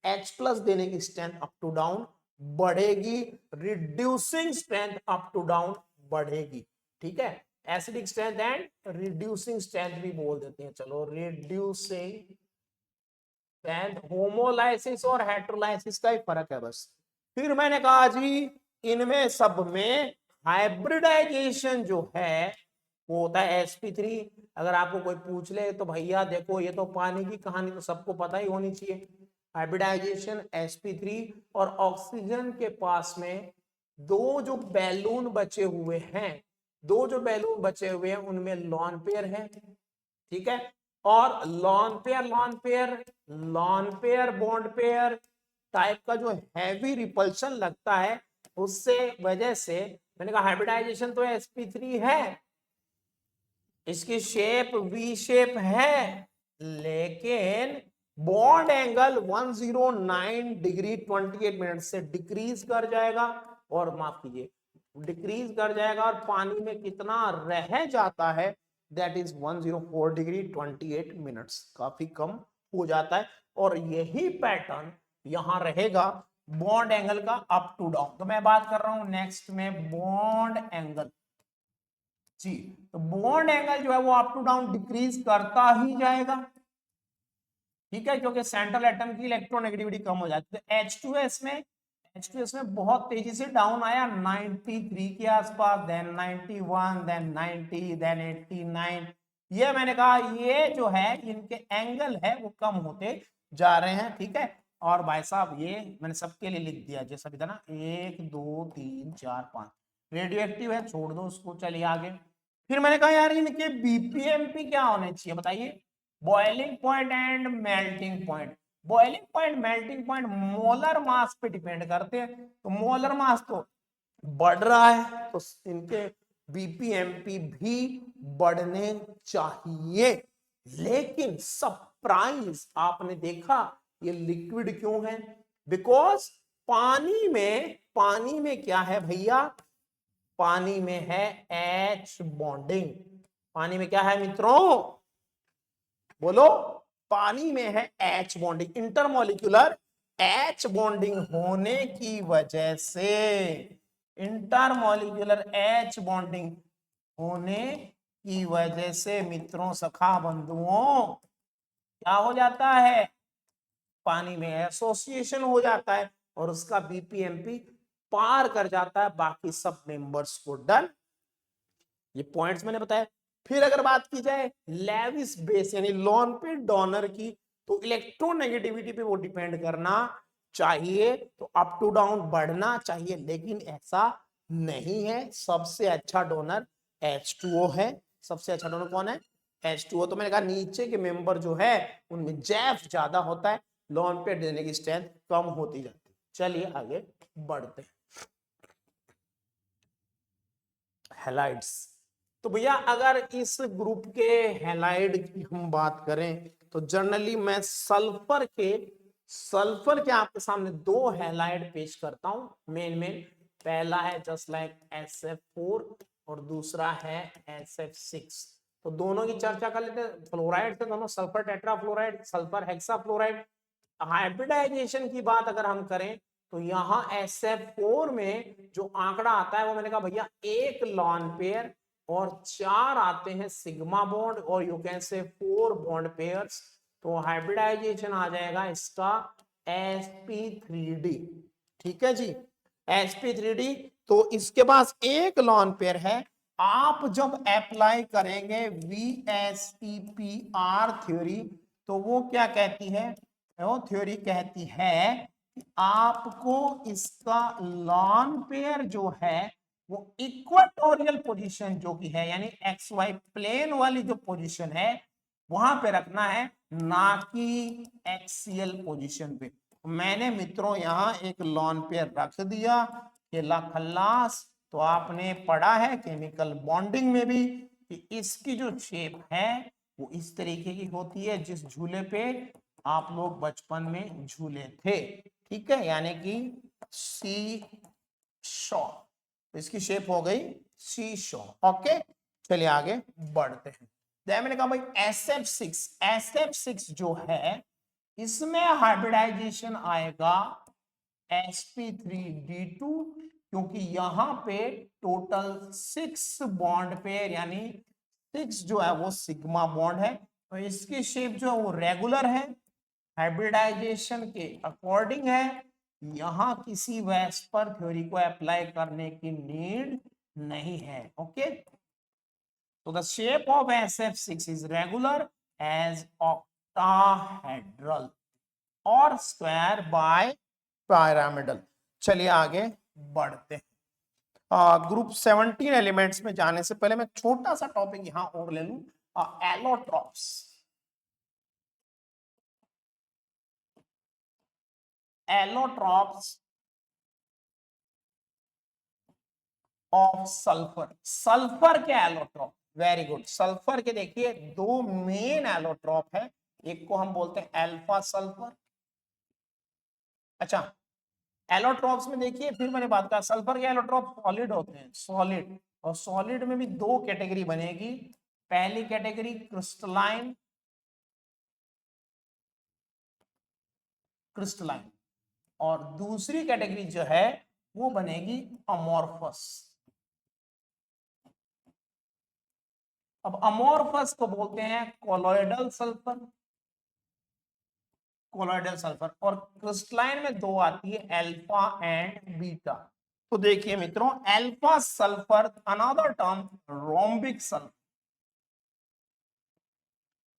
H+ देने की स्ट्रेंथ अप टू डाउन बढ़ेगी, reducing strength up to down बढ़ेगी, ठीक है। Acidic strength and reducing strength भी बोल देते हैं, चलो रिड्यूसिंग स्ट्रेंथ, होमोलाइसिस और हेटेरोलाइसिस का ही फर्क है बस। फिर मैंने कहा जी इनमें सब में हाइब्रिडाइजेशन जो है वो होता है sp3। अगर आपको कोई पूछ ले तो भैया देखो ये तो पानी की कहानी तो सबको पता ही होनी चाहिए, हाइब्रिडाइजेशन sp3, और ऑक्सीजन के पास में दो जो बैलून बचे हुए हैं, उनमें लॉन पेयर है, ठीक है। और lone pair bond pair type का जो हैवी रिपल्शन लगता है, उससे वजह से मैंने कहा हाइब्रिडाइजेशन तो sp3 है, इसकी शेप वी शेप है, लेकिन बॉन्ड एंगल 109 डिग्री 28 मिनट से डिक्रीज कर जाएगा, और माफ कीजिए डिक्रीज कर जाएगा, और पानी में कितना रह जाता है, दैट इज 104 डिग्री 28 मिनट्स, काफी कम हो जाता है। और यही पैटर्न यहां रहेगा बॉन्ड एंगल का अप टू डाउन। तो मैं बात कर रहा हूं नेक्स्ट में बॉन्ड एंगल जी, तो बॉन्ड एंगल जो है वो अप टू डाउन डिक्रीज करता ही जाएगा, ठीक है, क्योंकि सेंट्रल एटम की इलेक्ट्रोनेगेटिविटी कम हो जाती है। तो H2S में बहुत तेजी से डाउन आया 93 के आसपास, देन 91, देन 90, देन 89। ये मैंने कहा ये जो है इनके एंगल है वो कम होते जा रहे हैं, ठीक है। और भाई साहब ये मैंने सबके लिए लिख दिया जैसा भी था ना, 1 2 3 4 5 रेडियो एक्टिव है, छोड़ दो उसको, चलिए आगे। फिर मैंने कहा यार इनके बीपीएमपी क्या होने चाहिए बताइए, boiling point and melting point. Boiling point melting point molar mass पे डिपेंड करते हैं, तो मोलर मास तो बढ़ रहा है तो इनके बीपीएमपी भी बढ़ने चाहिए। लेकिन सरप्राइज आपने देखा ये लिक्विड क्यों है, बिकॉज पानी में क्या है भैया, पानी में है H बॉन्डिंग। पानी में क्या है मित्रों, बोलो, पानी में है H bonding, intermolecular H bonding होने की वजह से, इंटरमोलिक्यूलर H बॉन्डिंग होने की वजह से मित्रों सखा बंधुओं क्या हो जाता है, पानी में एसोसिएशन हो जाता है और उसका बीपीएमपी पार कर जाता है बाकी सब मेंबर्स को। डन, ये पॉइंट्स मैंने बताया। फिर अगर बात की जाए लेविस बेस यानी लॉन पे डोनर की, तो इलेक्ट्रोनेगेटिविटी पे वो डिपेंड करना चाहिए, तो अप टू डाउन बढ़ना चाहिए, लेकिन ऐसा नहीं है। सबसे अच्छा डोनर H2O है। सबसे अच्छा डोनर कौन है, H2O। तो मैंने कहा नीचे के मेंबर जो है उनमें जैफ ज्यादा होता है, लॉन पे देने की स्ट्रेंथ कम होती जाती है। चलिए आगे बढ़ते हैं। हैलाइड्स, तो भैया अगर इस ग्रुप के हैलाइड की हम बात करें तो जनरली मैं सल्फर के आपके सामने दो हैलाइड पेश करता हूं मेन मेन। पहला है जस्ट लाइक SF4 और दूसरा है SF6। तो दोनों की चर्चा कर लेते हैं। फ्लोराइड से दोनों sulphur tetrafluoride, sulphur hexafluoride. Hybridisation की बात अगर हम करें तो यहाँ SF4 में जो आंकड़ा आता है वो मैंने कहा भैया 1 लॉन पेयर और 4 आते हैं सिग्मा बॉन्ड और you can say 4 bond pairs. तो हाइब्रिडाइजेशन आ जाएगा इसका sp3d। ठीक है जी, sp3d। तो इसके पास 1 लॉन पेयर है। आप जब अप्लाई करेंगे VSEPR थ्योरी तो वो क्या कहती है, वो थ्योरी कहती है कि आपको इसका लॉन पेयर जो है वो इक्वेटोरियल पोजीशन जो कि है यानी XY प्लेन वाली जो पोजीशन है वहां पे रखना है, ना कि एक्सियल पोजीशन पे। मैंने मित्रों यहाँ एक लॉन पेयर रख दिया, केला खल्लास। तो आपने पढ़ा है केमिकल बॉन्डिंग में भी कि इसकी जो शेप है वो इस तरीके की होती है जिस झूले पे आप लोग बचपन में झूले थे। ठीक है, यानी कि सी शॉ। इसकी शेप हो गई सी शॉ। ओके, चलिए आगे बढ़ते हैं। मैंने कहा भाई SF6 जो है इसमें हाइब्रिडाइजेशन आएगा sp3d2 क्योंकि यहां पे टोटल 6 बॉन्ड पेयर यानी 6 जो है वो सिग्मा बॉन्ड है। तो इसकी शेप जो है वो रेगुलर है, हाइब्रिडाइजेशन के अकॉर्डिंग है। यहां किसी वेस्पर थ्योरी को अप्लाई करने की नीड नहीं है। ओके, तो the shape of SF6 is regular as octahedral और स्क्वायर बाय पिरामिडल। चलिए आगे बढ़ते हैं। ग्रुप 17 एलिमेंट्स में जाने से पहले मैं छोटा सा टॉपिक यहां और ले लूं, allotropes. Allotropes of sulphur. Sulphur के एलोट्रॉप, वेरी गुड। सल्फर के देखिए दो मेन एलोट्रॉप है, एक को हम बोलते हैं अल्फा सल्फर। अच्छा, एलोट्रॉप्स में देखिए फिर मैंने बात कहा सल्फर के एलोट्रॉप सॉलिड होते हैं, सॉलिड। और सॉलिड में भी दो कैटेगरी बनेगी। पहली कैटेगरी क्रिस्टलाइन, क्रिस्टलाइन, और दूसरी कैटेगरी जो है वो बनेगी अमोर्फस। अब अमोर्फस को बोलते हैं कोलोइडल सल्फर, कोलोइडल सल्फर। और क्रिस्टलाइन में दो आती है, अल्फा एंड बीटा। तो देखिए मित्रों, alpha sulphur another term rhombic sulphur,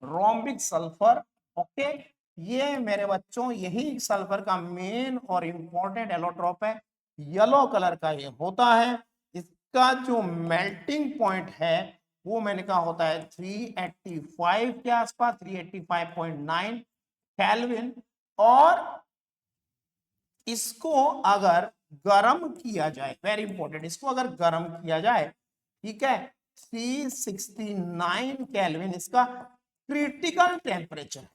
rhombic sulphur. Okay, ये मेरे बच्चों यही सल्फर का मेन और इंपॉर्टेंट एलोट्रॉप है। येलो कलर का ये होता है। इसका जो मेल्टिंग पॉइंट है वो मैंने कहा होता है 385 के आसपास, 385.9 केल्विन। और इसको अगर गर्म किया जाए, वेरी इंपॉर्टेंट, इसको अगर गर्म किया जाए, ठीक है, 369 केल्विन इसका क्रिटिकल टेम्परेचर,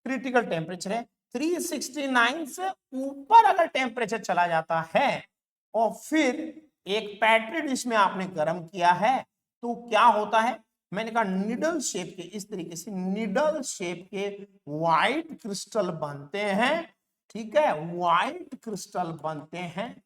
क्रिटिकल टेम्परेचर है। 369 से ऊपर अगर टेम्परेचर चला जाता है और फिर एक पैट्री डिश में आपने गर्म किया है तो क्या होता है, मैंने कहा निडल शेप के, इस तरीके से निडल शेप के व्हाइट क्रिस्टल बनते हैं। ठीक है, व्हाइट क्रिस्टल बनते हैं,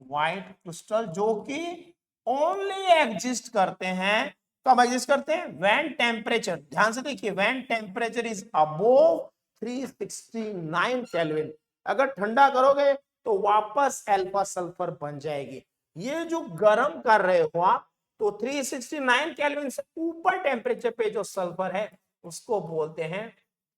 व्हाइट क्रिस्टल जो कि ओनली एग्जिस्ट करते हैं, कब एग्जिस्ट करते हैं, व्हेन टेम्परेचर, ध्यान से देखिए, when temperature is above 369 kelvin. अगर ठंडा करोगे तो वापस अल्फा सल्फर बन जाएगी। ये जो गर्म कर रहे हो आप, तो 369 केल्विन से ऊपर टेम्परेचर पे जो सल्फर है उसको बोलते हैं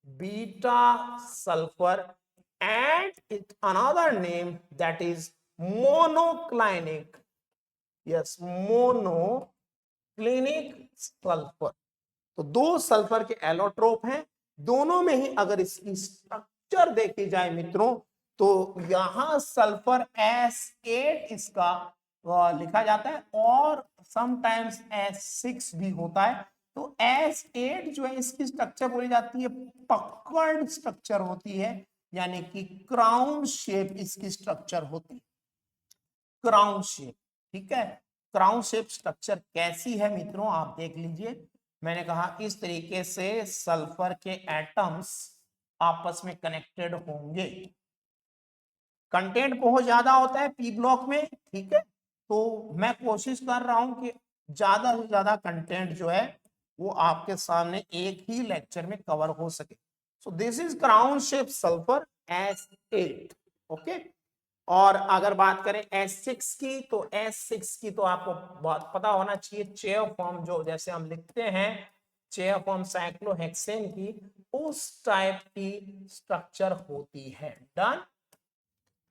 beta sulphur, and it another name that is monoclinic, yes, monoclinic sulphur. तो दो सल्फर के एलोट्रोप हैं, दोनों में ही अगर इसकी स्ट्रक्चर देखी जाए मित्रों तो यहां सल्फर S8 इसका लिखा जाता है, और समटाइम्स S6 भी होता है। तो S8 जो है इसकी स्ट्रक्चर बोली जाती है पकड़ स्ट्रक्चर होती है, यानी कि क्राउन शेप इसकी स्ट्रक्चर होती है, क्राउन शेप। ठीक है, क्राउन शेप स्ट्रक्चर कैसी है मित्रों, आप देख लीजिए। मैंने कहा इस तरीके से सल्फर के एटम्स आपस में कनेक्टेड होंगे। कंटेंट बहुत ज्यादा होता है पी ब्लॉक में, ठीक है, तो मैं कोशिश कर रहा हूं कि ज्यादा से ज्यादा कंटेंट जो है वो आपके सामने एक ही लेक्चर में कवर हो सके। So this is crown shape sulphur S8। Okay, और अगर बात करें S6 की, तो S6 की तो आपको बहुत पता होना चाहिए, चेयर फॉर्म जो जैसे हम लिखते हैं चेयर फॉर्म साइक्लोहेक्सेन की, उस टाइप की स्ट्रक्चर होती है। डन।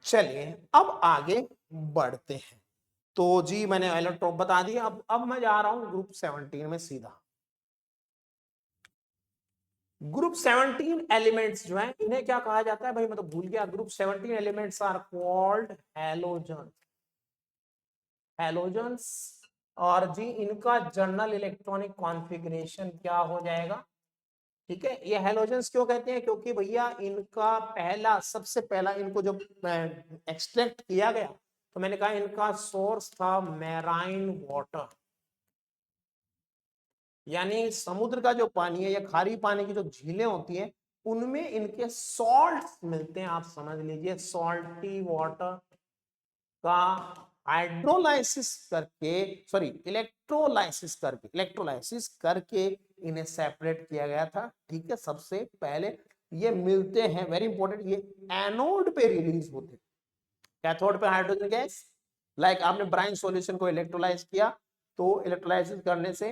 चलिए अब आगे बढ़ते हैं। तो जी मैंने एलोट्रोप बता दिया। अब मैं जा रहा हूं ग्रुप 17 में सीधा। ग्रुप 17 एलिमेंट्स जो हैं इन्हें क्या कहा जाता है भाई, मैं तो भूल गया। Group 17 elements are called halogen, halogens. और जी इनका जनरल इलेक्ट्रॉनिक कॉन्फ़िगरेशन क्या हो जाएगा, ठीक है। ये हैलोजन्स क्यों कहते हैं, क्योंकि भैया इनका पहला, सबसे पहला इनको जब एक्सट्रैक्ट किया गया तो मैंने कहा इनका सोर्स था मैराइन वाटर, यानी समुद्र का जो पानी है या खारी पानी की जो झीलें होती हैं उनमें इनके सॉल्ट्स मिलते हैं। आप समझ लीजिए सॉल्टी वाटर का हाइड्रोलाइसिस करके, सॉरी इलेक्ट्रोलाइसिस करके इन्हें सेपरेट किया गया था। ठीक है, सबसे पहले ये मिलते हैं, वेरी इंपॉर्टेंट, ये एनोड पे रिलीज होते हैं, कैथोड पे हाइड्रोजन गैस। लाइक आपने ब्राइन सॉल्यूशन को इलेक्ट्रोलाइज किया तो इलेक्ट्रोलाइसिस करने से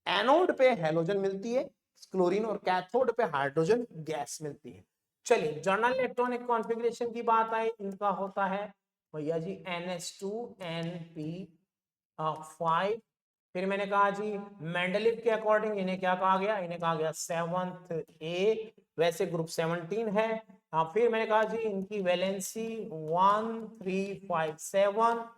एनोड पे हैलोजन मिलती है क्लोरीन, और कैथोड पे हाइड्रोजन गैस मिलती है। चलिए जनरल इलेक्ट्रॉनिक कॉन्फ़िगरेशन की बात आई, इनका होता है भैया जी NH2NP5। फिर मैंने कहा जी मेंडलीव के अकॉर्डिंग इन्हें क्या कहा गया, इन्हें कहा गया 7th A, वैसे ग्रुप 17 है। फिर मैंने कहा जी इनकी वैलेंसी 1357,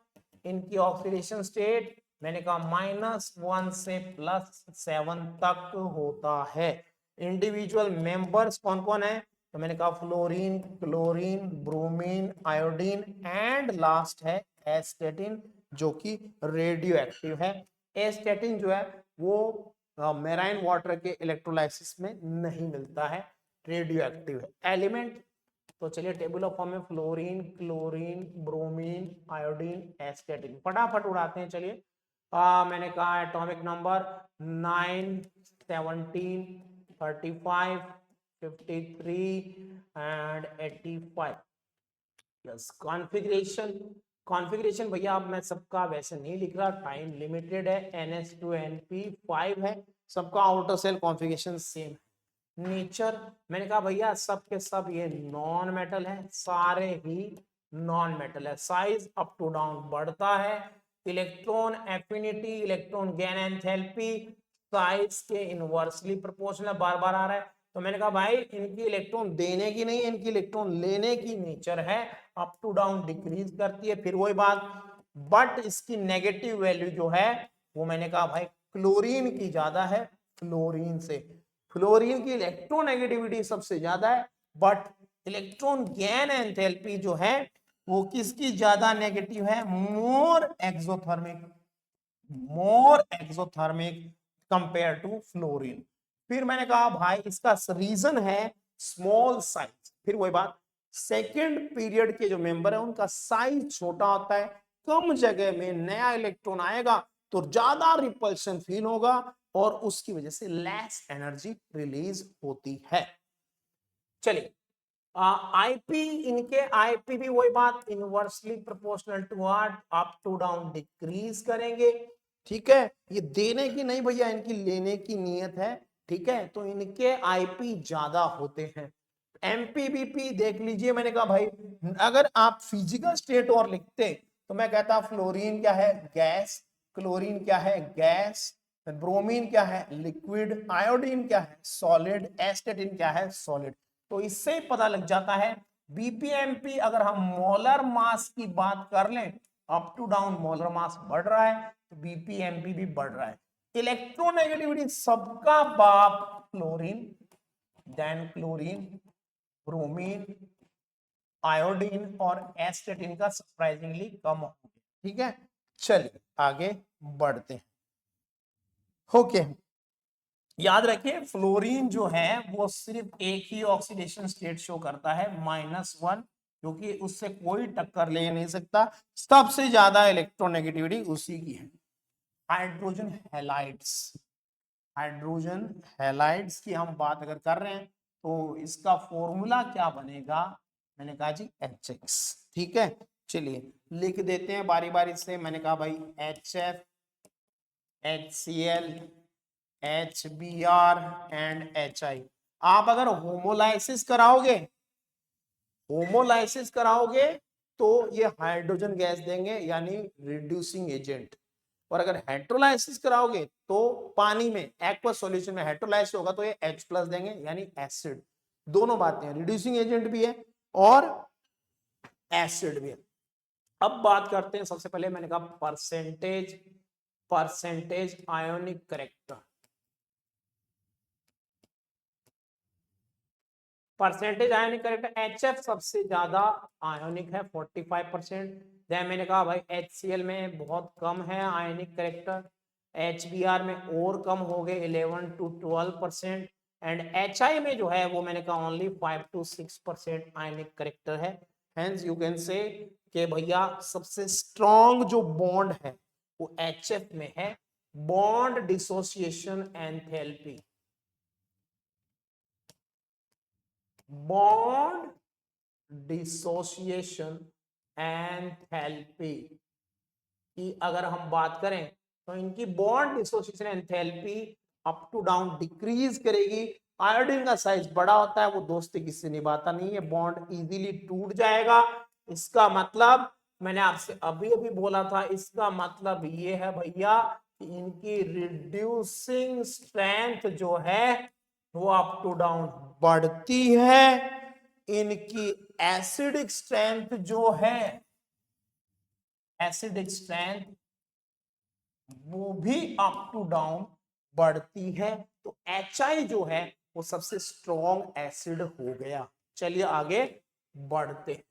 इनकी ऑक्सीडेशन स्टेट मैंने कहा -1 से +7 तक होता है। इंडिविजुअल मेंबर्स कौन कौन है, तो मैंने कहा fluorine, chlorine, bromine, iodine and last है एस्टेटिन, जो कि रेडियो एक्टिव है। एस्टेटिन जो है वो मेराइन वाटर के इलेक्ट्रोलाइसिस में नहीं मिलता है, रेडियो एक्टिव है एलिमेंट। तो चलिए टेबल ऑफ फॉर्म में फ्लोरीन, क्लोरीन, ब्रोमीन, आयोडीन, एस्टेटिन फटाफट उड़ाते हैं। चलिए मैंने कहा atomic number 9, 17, 35, 53 and 85। Yes, configuration, configuration भैया अब मैं सबका वैसे नहीं लिख रहा, टाइम लिमिटेड है। NH2NP5 है, सबका आउटर सेल कॉन्फ़िगरेशन सेम है। नेचर मैंने कहा भैया सब के सब ये नॉन मेटल है, सारे ही नॉन मेटल है। साइज अप टू डाउन बढ़ता है। Electron affinity, electron gain enthalpy size के इनवर्सली प्रोपोर्शनल, बार बार आ रहा है। तो मैंने कहा भाई इनकी इलेक्ट्रॉन देने की नहीं, इनकी इलेक्ट्रॉन लेने की नेचर है, अप टू डाउन डिक्रीज करती है। फिर वही बात, बट इसकी नेगेटिव वैल्यू जो है वो मैंने कहा भाई क्लोरीन की ज्यादा है, फ्लोरीन से। फ्लोरीन की इलेक्ट्रोनेगेटिविटी सबसे ज्यादा है, बट इलेक्ट्रॉन गेन एंथैल्पी जो है वो किसकी ज्यादा नेगेटिव है, मोर एक्सोथर्मिक कंपेयर टू फ्लोरीन। फिर मैंने कहा भाई इसका रीजन है स्मॉल साइज। फिर वही बात, सेकेंड पीरियड के जो मेंबर है उनका साइज छोटा होता है, कम जगह में नया इलेक्ट्रॉन आएगा तो ज्यादा रिपल्शन फील होगा और उसकी वजह से लेस एनर्जी रिलीज होती है। चलिए आईपी, इनके आईपी भी वही बात, inversely proportional to up to down decrease करेंगे। ठीक है, ये देने की नहीं भैया, इनकी लेने की नीयत है। ठीक है, तो इनके आईपी ज्यादा होते हैं। एमपीबीपी देख लीजिए, मैंने कहा भाई अगर आप फिजिकल स्टेट और लिखते तो मैं कहता फ्लोरीन क्या है, गैस, क्लोरीन क्या है, गैस, ब्रोमीन क्या है, लिक्विड, आयोडीन क्या है, सॉलिड, एस्टेटिन क्या है, सॉलिड। तो इससे पता लग जाता है बीपीएमपी, अगर हम मोलर मास की बात कर लें up to down molar mass बढ़ रहा है तो बीपीएमपी भी बढ़ रहा है। इलेक्ट्रोनेगेटिविटी सबका बाप chlorine, then chlorine, bromine, iodine और एस्टेटिन का सरप्राइजिंगली कम हो गया। ठीक है, चलिए आगे बढ़ते हैं। ओके, याद रखिए फ्लोरीन जो है वो सिर्फ एक ही ऑक्सीडेशन स्टेट शो करता है -1, क्योंकि उससे कोई टक्कर ले नहीं सकता। सबसे ज्यादा इलेक्ट्रोनेगेटिविटी उसी की है। हाइड्रोजन हैलाइड्स, हाइड्रोजन हैलाइड्स की हम बात अगर कर रहे हैं तो इसका फॉर्मूला क्या बनेगा, मैंने कहा जी HX। ठीक है, चलिए लिख देते हैं बारी बारी से। मैंने कहा भाई HF, HCl, HBr and HI। आप अगर होमोलाइसिस कराओगे, होमोलाइसिस कराओगे तो ये हाइड्रोजन गैस देंगे यानी रिड्यूसिंग एजेंट, और अगर हेट्रोलाइसिस कराओगे तो पानी में एक्वस सॉल्यूशन में हेट्रोलाइसिस होगा तो ये H+ देंगे यानी एसिड। दोनों बातें हैं, रिड्यूसिंग एजेंट भी है और एसिड भी है। अब बात करते हैं, सबसे पहले मैंने कहा percentage, percentage ionic character. Percentage ionic character HF सबसे ज्यादा आयोनिक है 45%। देन मैंने कहा भाई HCl में बहुत कम है आयोनिक करेक्टर, HBr में और कम हो गए 11 to 12%, एंड HI में जो है वो मैंने कहा ओनली 5 to 6% आयोनिक करेक्टर है। हेंस यू कैन से कि भैया सबसे स्ट्रॉन्ग जो बॉन्ड है वो HF में है, bond dissociation enthalpy, bond dissociation enthalpy की अगर हम बात करें तो इनकी bond dissociation enthalpy up to down decrease करेगी। आयोडीन का साइज बड़ा होता है, वो दोस्ती किससे निभाता नहीं है, बॉन्ड इजीली टूट जाएगा। इसका मतलब मैंने आपसे अभी अभी बोला था, इसका मतलब ये है भैया कि इनकी रिड्यूसिंग स्ट्रेंथ जो है वो अप टू डाउन बढ़ती है। इनकी एसिडिक स्ट्रेंथ जो है, एसिडिक स्ट्रेंथ वो भी अप टू डाउन बढ़ती है। तो HI जो है वो सबसे स्ट्रॉन्ग एसिड हो गया। चलिए आगे बढ़ते हैं।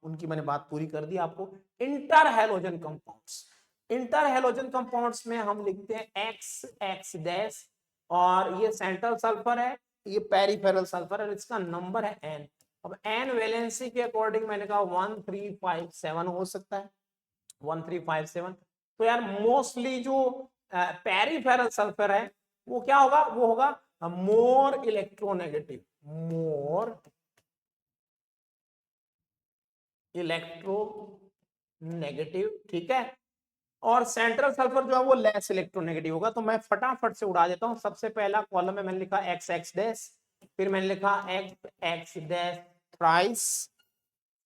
उनकी मैंने बात पूरी कर दी आपको। Inter halogen compounds, inter halogen compounds में हम लिखते हैं XX डैश, और ये सेंट्रल सल्फर है, ये पेरिफेरल सल्फर है, इसका नंबर है N। अब N वैलेंसी के अकॉर्डिंग मैंने कहा 1357 हो सकता है, 1357। तो यार मोस्टली जो पेरिफेरल सल्फर है वो क्या होगा, वो होगा मोर इलेक्ट्रोनेगेटिव, मोर इलेक्ट्रोनेगेटिव। ठीक है, और सेंट्रल सल्फर जो है वो लेस इलेक्ट्रोनेगेटिव होगा। तो मैं फटाफट से उड़ा देता हूं। सबसे पहला कॉलम में मैंने लिखा XX डैश, फिर मैंने लिखा XX डैश थ्राइस,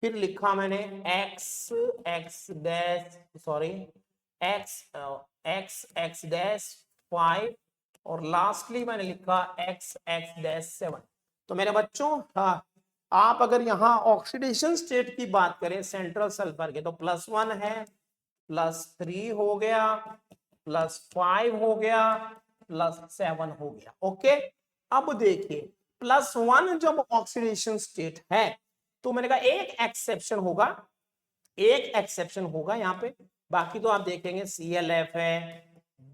फिर लिखा मैंने XX dash sorry XX dash 5, और लास्टली मैंने लिखा XX डैश 7। तो मेरे बच्चों, हाँ, आप अगर यहाँ ऑक्सीडेशन स्टेट की बात करें सेंट्रल सल्फर के तो +1 है, +3 हो गया, +5 हो गया, +7 हो गया। ओके, अब देखिए +1 जब ऑक्सीडेशन स्टेट है तो मैंने कहा एक एक्सेप्शन होगा, एक एक्सेप्शन होगा यहाँ पे, बाकी तो आप देखेंगे ClF है,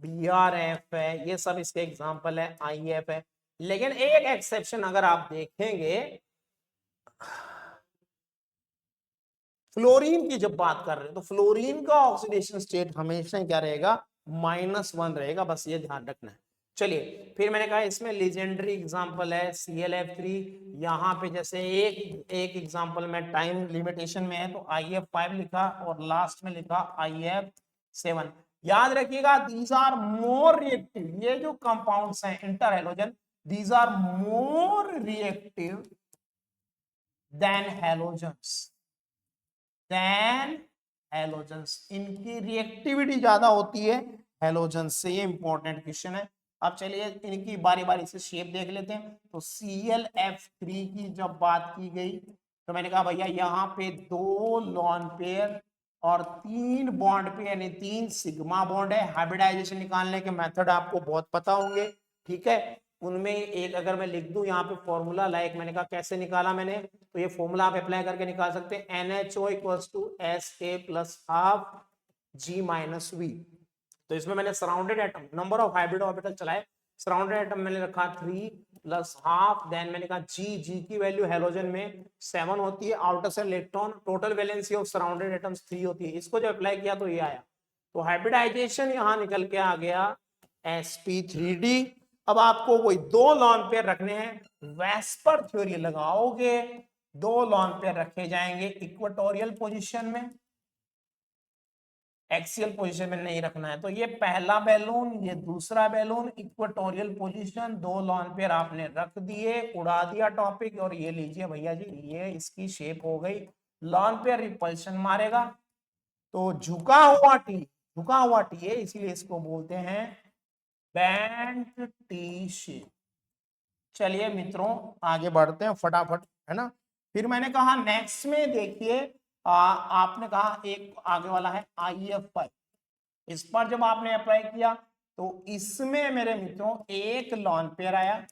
BrF है, ये सब इसके एग्जांपल है, IF है। लेकिन एक एक्सेप्शन अगर आप देखेंगे, फ्लोरीन की जब बात कर रहे हैं तो फ्लोरीन का ऑक्सीडेशन स्टेट हमेशा क्या रहेगा, -1 रहेगा, बस ये ध्यान रखना है। चलिए फिर मैंने कहा इसमें लीजेंडरी एग्जांपल है ClF3। यहाँ पे जैसे एक एक एग्जांपल में टाइम लिमिटेशन में है तो IF5 लिखा और लास्ट में लिखा IF7। याद रखिएगा दीज आर मोर रिएक्टिव, ये जो कंपाउंड्स हैं interhalogen, these are more reactive than halogens, then halogens, इनकी रिएक्टिविटी ज्यादा होती है हैलोजन से। ये इंपॉर्टेंट क्वेश्चन है। अब चलिए इनकी बारी बारी से शेप देख लेते हैं। तो ClF3 की जब बात की गई तो मैंने कहा भैया यहाँ पे 2 लॉन पेयर और 3 बॉन्ड पे यानी 3 सिग्मा बॉन्ड है। हाइब्रिडाइजेशन निकालने के मेथड आपको बहुत पता होंगे, ठीक है। उनमें एक अगर मैं लिख दूं यहाँ पे फॉर्मूला, लाइक मैंने कहा कैसे निकाला मैंने, तो ये फॉर्मूला आप अप्लाई करके निकाल सकते हैं। NHO equals to SA plus half G minus V। तो इसमें मैंने surrounded atom, number of hybrid orbital चलाए, सराउंडेड एटम मैंने रखा 3 प्लस हाफ, देन मैंने कहा जी की वैल्यू हेलोजन में 7 होती है, outer cell electron, total valency of surrounded atoms 3 होती है। इसको जब अप्लाई किया तो ये आया, तो हाइब्रिडाइजेशन यहां निकल के आ गया sp3d। अब आपको वही 2 लॉन पेयर रखने हैं, वेस्पर थ्योरी लगाओगे, 2 लॉन पेयर रखे जाएंगे इक्वेटोरियल पोजीशन में, एक्सियल पोजीशन में नहीं रखना है। तो ये पहला बैलून, ये दूसरा balloon, equatorial position, 2 lone pair आपने रख दिए, उड़ा दिया टॉपिक। और ये लीजिए भैया जी, ये इसकी शेप हो गई, लॉन पेयर रिपल्शन मारेगा तो झुका हुआ टी है, इसीलिए इसको बोलते हैं बैंड टी शेप। चलिए मित्रों आगे बढ़ते हैं फटाफट, है ना। फिर मैंने कहा नेक्स्ट में देखिए, आपने कहा एक आगे वाला है IF5। इस पर जब आपने अप्लाई किया तो इसमें मेरे मित्रों एक लॉन पेयर आया,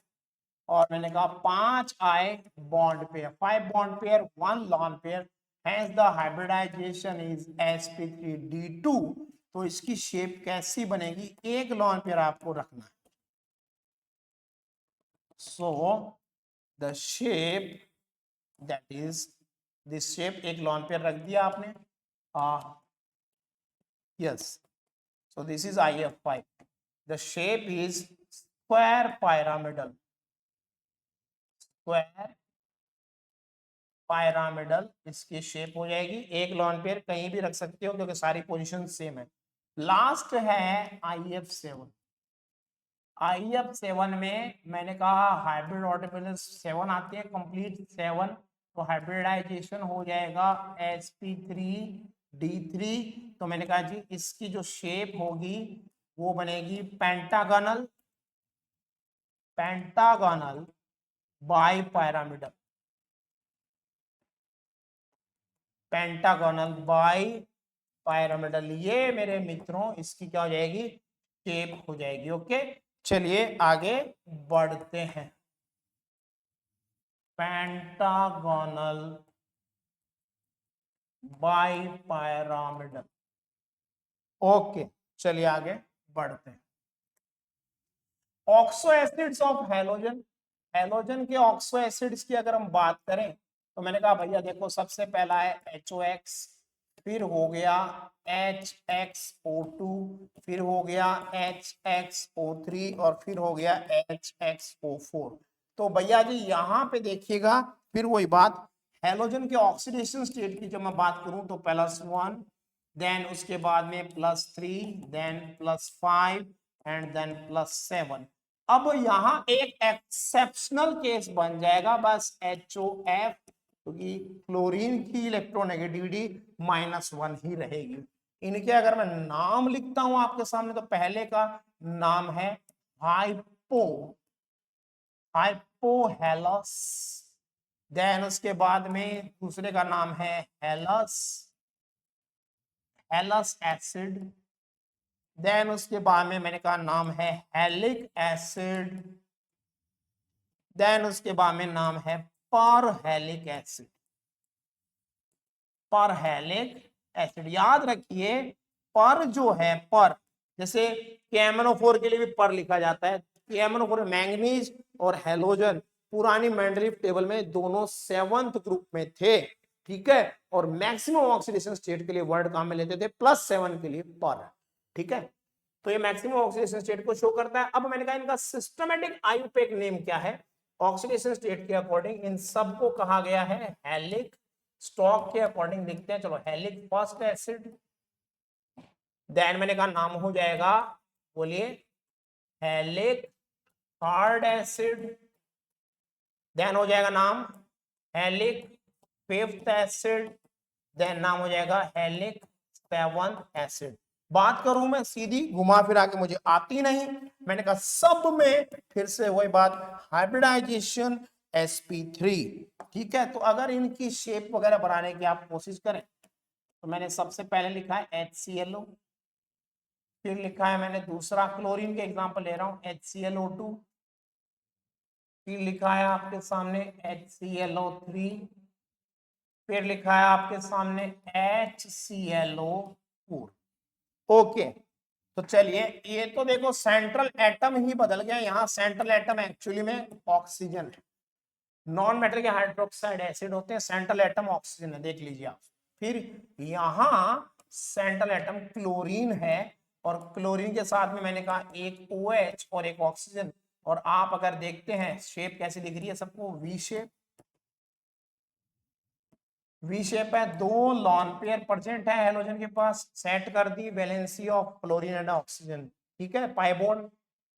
और मैंने कहा 5 आए bond pair, 5 bond pair 1 lone pair, hence the hybridisation is sp3d2। तो इसकी शेप कैसी बनेगी, एक लॉन पेयर आपको रखना है। सो the shape that is this shape, एक लॉन पेयर रख दिया आपने, yes. So this is IF5, the shape is square pyramidal, square pyramidal इसकी शेप हो जाएगी। एक लॉन पेयर कहीं भी रख सकते हो क्योंकि सारी पोजीशन सेम है। लास्ट है IF7। IF7 में मैंने कहा हाइब्रिड ऑर्बिटल 7 आते हैं, कंप्लीट 7, तो हाइब्रिडाइजेशन हो जाएगा sp3d3। तो मैंने कहा जी इसकी जो शेप होगी वो बनेगी pentagonal, pentagonal by pyramidal, pentagonal by pyramidal। ये मेरे मित्रों इसकी क्या हो जाएगी, शेप हो जाएगी। ओके चलिए आगे बढ़ते हैं। Pentagonal by pyramidal। ओके चलिए आगे बढ़ते हैं। Oxo acids of halogen, halogen के ऑक्सो एसिड्स की अगर हम बात करें तो मैंने कहा भैया देखो सबसे पहला है HOX, फिर हो गया HXO2, फिर हो गया HXO3 और फिर हो गया HXO4। तो भैया जी यहाँ पे देखिएगा फिर वही बात, हेलोजन के ऑक्सीडेशन स्टेट की जब मैं बात करूं तो +1, देन उसके बाद में +3, देन +5 एंड देन +7। अब यहां एक एक्सेप्शनल केस बन जाएगा बस HOF, क्योंकि क्लोरीन की इलेक्ट्रोनेगेटिविटी -1 ही रहेगी। इनके अगर मैं नाम लिखता हूं आपके सामने तो पहले का नाम है हाइपोहेलस, देन उसके बाद में दूसरे का नाम है हेलस एसिड, देन उसके बाद में मैंने कहा नाम है हेलिक एसिड, देन उसके बाद में नाम है परहेलिक एसिड, परहेलिक एसिड। याद रखिए पर जो है, पर जैसे KMnO4 के लिए भी पर लिखा जाता है, KMnO4 मैंगनीज और हेलोजन पुरानी मेंडलीफ टेबल में दोनों 7th ग्रुप में थे, ठीक है। और मैक्सिमम ऑक्सीडेशन स्टेट के लिए वर्ड काम में लेते थे +7 के लिए पर, ठीक है। तो ये मैक्सिमम ऑक्सीडेशन स्टेट को शो करता है। अब मैंने कहा इनका सिस्टमैटिक आईयूपैक नेम क्या है, ऑक्सीडेशन स्टेट के अकॉर्डिंग इन सबको कहा गया है हेलिक, स्टॉक के अकॉर्डिंग लिखते हैं, चलो हेलिक फर्स्ट एसिड, देन मैंने कहा नाम हो जाएगा, बोलिए हेलिक थर्ड एसिड, देन हो जाएगा नाम हेलिक फिफ्थ एसिड, देन नाम हो जाएगा हेलिक सेवंथ एसिड। बात करूं मैं सीधी घुमा फिरा के, मुझे आती नहीं, मैंने कहा सब में फिर से वही बात, हाइब्रिडाइजेशन sp3, ठीक है। तो अगर इनकी शेप वगैरह बनाने की आप कोशिश करें तो मैंने सबसे पहले लिखा है HClO, फिर लिखा है मैंने दूसरा क्लोरीन के एग्जांपल ले रहा हूँ HClO2, फिर लिखा है आपके सामने HClO3, फिर लिखा है आपके सामने HClO4। ओके, तो चलिए ये तो देखो सेंट्रल एटम ही बदल गया, यहाँ सेंट्रल एटम एक्चुअली में ऑक्सीजन है, नॉन मेटल के हाइड्रोक्साइड एसिड होते हैं, सेंट्रल एटम ऑक्सीजन है, देख लीजिए आप। फिर यहाँ सेंट्रल एटम क्लोरीन है, और क्लोरीन के साथ में मैंने कहा एक OH और एक ऑक्सीजन, और आप अगर देखते हैं शेप कैसी दिख रही है सबको, वी शेप, वी शेप है, दो लॉन पेयर प्रेजेंट है हेलोजन के पास, सेट कर दी valency of chlorine and oxygen, ठीक है, पाई बॉन्ड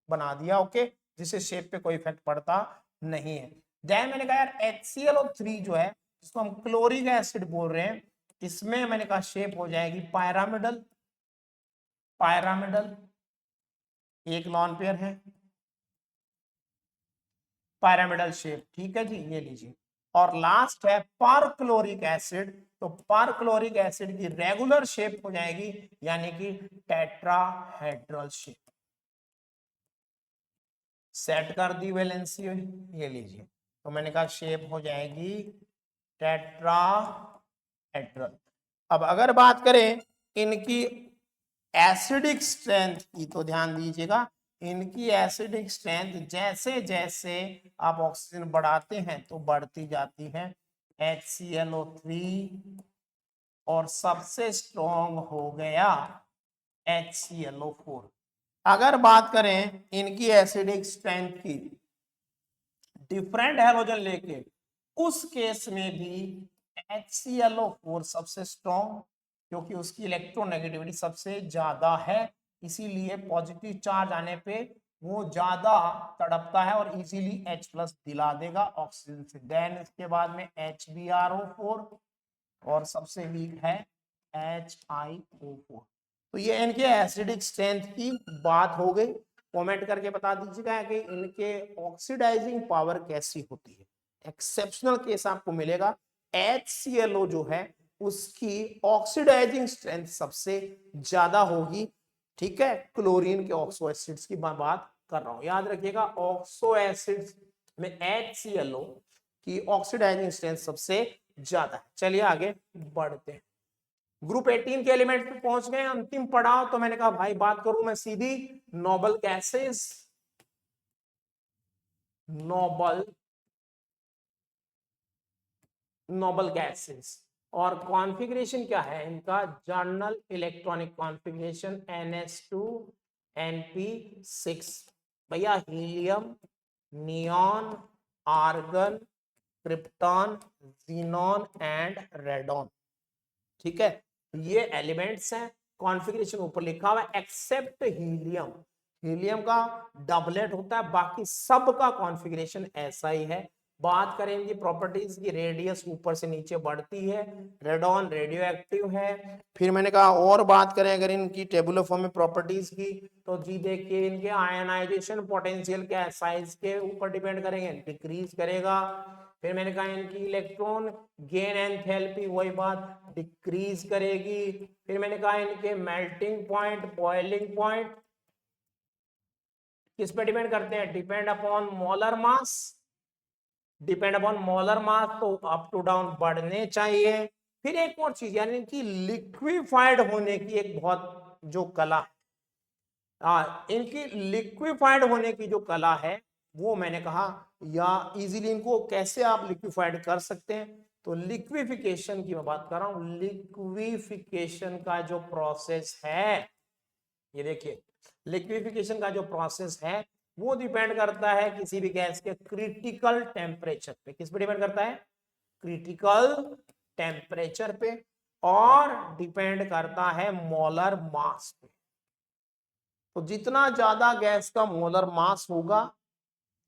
बना दिया, ओके, जिससे शेप पे कोई इफेक्ट पड़ता नहीं है। देन मैंने कहा यार HClO3 जो है, जिसको हम क्लोरिक एसिड बोल रहे हैं, इसमें मैंने कहा शेप हो जाएगी पायरामिडल, पायरामिडल एक लॉन पेयर है, पायरामिडल शेप, ठीक है जी, ये लीजिए। और लास्ट है परक्लोरिक एसिड, तो परक्लोरिक एसिड की रेगुलर शेप हो जाएगी, यानी कि टेट्राहेड्रल शेप। सेट कर दी वैलेंसी, ये लीजिए, तो मैंने कहा शेप हो जाएगी टेट्राहेड्रल। अब अगर बात करें इनकी एसिडिक स्ट्रेंथ की, तो ध्यान दीजिएगा, इनकी एसिडिक स्ट्रेंथ जैसे जैसे आप ऑक्सीजन बढ़ाते हैं तो बढ़ती जाती है। HClO3 और सबसे स्ट्रॉन्ग हो गया HClO4। अगर बात करें इनकी एसिडिक स्ट्रेंथ की डिफरेंट हैलोजन लेके, उस केस में भी HClO4 सबसे स्ट्रॉन्ग, क्योंकि उसकी इलेक्ट्रोनेगेटिविटी सबसे ज्यादा है, इसीलिए पॉजिटिव चार्ज आने पे वो ज्यादा तड़पता है और इजीली H+ दिला देगा ऑक्सीजन से। देन इसके बाद में HbRO4, और सबसे वीक है HiO4। तो ये इनके एसिडिक स्ट्रेंथ की बात हो गई। कमेंट करके बता दीजिएगा कि इनके ऑक्सीडाइजिंग पावर कैसी होती है। एक्सेप्शनल केस आपको मिलेगा, HClO जो है उसकी ऑक्सीडाइजिंग स्ट्रेंथ सबसे ज्यादा होगी, ठीक है, क्लोरीन के ऑक्सो एसिड्स की बात कर रहा हूं, याद रखिएगा ऑक्सो एसिड्स में HClO की ऑक्सीडाइजिंग स्ट्रेंथ सबसे ज्यादा है। चलिए आगे बढ़ते हैं, ग्रुप 18 के एलिमेंट पे पहुंच गए, अंतिम पड़ाव। तो मैंने कहा भाई बात करूं मैं सीधी noble gases, noble noble gases, और कॉन्फ़िगरेशन क्या है इनका, जर्नल इलेक्ट्रॉनिक कॉन्फ़िगरेशन NS2Np6। भैया helium, neon, argon, krypton, xenon and radon, ठीक है, ये एलिमेंट्स हैं। कॉन्फ़िगरेशन ऊपर लिखा हुआ है, एक्सेप्ट हीलियम, हीलियम का डबलेट होता है, बाकी सब का कॉन्फ़िगरेशन ऐसा ही है। बात करें इनकी प्रॉपर्टीज की, रेडियस ऊपर से नीचे बढ़ती है, रेडॉन रेडियो एक्टिव है। फिर मैंने कहा और बात करें अगर इनकी टेबुलर फॉर्म में प्रॉपर्टीज की, तो जी देखिए इनके आयनाइजेशन पोटेंशियल क्या है, साइज के ऊपर डिपेंड करेंगे, डिक्रीज करेगा। फिर मैंने कहा इनकी इलेक्ट्रॉन गेन एंथैल्पी, वही बात, डिक्रीज करेगी। फिर मैंने कहा इनके मेल्टिंग पॉइंट, बॉइलिंग पॉइंट किस पे डिपेंड करते हैं, depend upon molar mass, depend upon molar mass, तो अप टू डाउन बढ़ने चाहिए। फिर एक और चीज, यानी कि लिक्विफाइड होने की एक बहुत जो कला, इनकी लिक्विफाइड होने की जो कला है, वो मैंने कहा, या इजीली इनको कैसे आप लिक्विफाइड कर सकते हैं, तो लिक्विफिकेशन की मैं बात कर रहा हूं। लिक्विफिकेशन का जो प्रोसेस है, ये देखिए, लिक्विफिकेशन का जो प्रोसेस है वो डिपेंड करता है किसी भी गैस के क्रिटिकल टेम्परेचर पे। किस पे डिपेंड करता है, क्रिटिकल टेम्परेचर पे, और डिपेंड करता है मोलर मास पे। तो जितना ज्यादा गैस का मोलर मास होगा,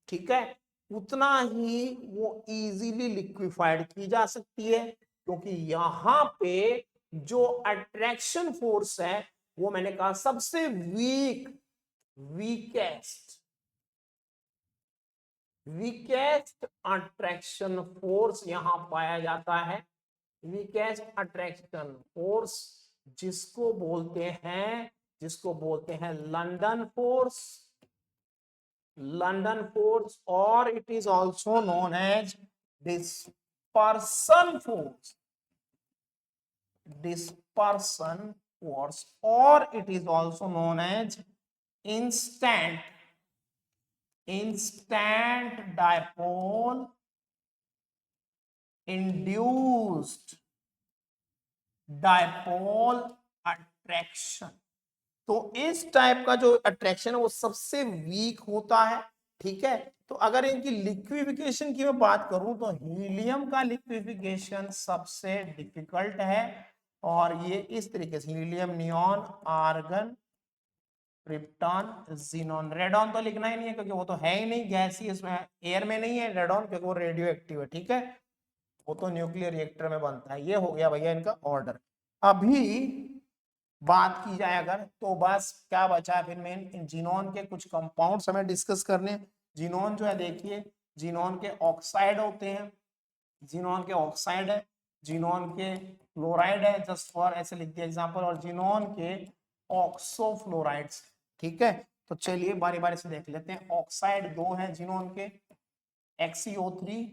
ठीक है, उतना ही वो इजीली लिक्विफाइड की जा सकती है, क्योंकि यहां पे जो अट्रैक्शन फोर्स है वो मैंने कहा सबसे वीकेस्ट वीकेस्ट अट्रैक्शन फोर्स यहां पाया जाता है वीकेस्ट अट्रैक्शन फोर्स जिसको बोलते हैं लंदन फोर्स, और it is also known as dispersion force, और it is also known as instant dipole induced dipole attraction. तो इस टाइप का जो अट्रैक्शन है वो सबसे वीक होता है, ठीक है। तो अगर इनकी लिक्विफिकेशन की मैं बात करूं तो हीलियम का लिक्विफिकेशन सबसे डिफिकल्ट है, और ये इस तरीके से helium, neon, argon, krypton, xenon. Radon तो लिखना ही नहीं है क्योंकि वो तो है ही नहीं, गैसीय में, एयर में नहीं है रेडॉन क्योंकि वो रेडियो एक्टिव है, ठीक है, वो तो न्यूक्लियर रिएक्टर में बनता है। ये हो गया भैया इनका ऑर्डर। अभी बात की जाए अगर, तो बस क्या बचा है फिर मेन, इन जीनोन के कुछ कंपाउंड्स हमें डिस्कस करने। जीनोन जो है देखिए, जीनोन के ऑक्साइड होते हैं, जीनोन के ऑक्साइड है, जीनोन के फ्लोराइड है, जस्ट फॉर ऐसे लिख दिया एग्जांपल, और जीनोन के ऑक्सोफ्लोराइड्स, ठीक है। तो चलिए बारी बारी से देख लेते हैं। ऑक्साइड दो है जीनोन के, XeO3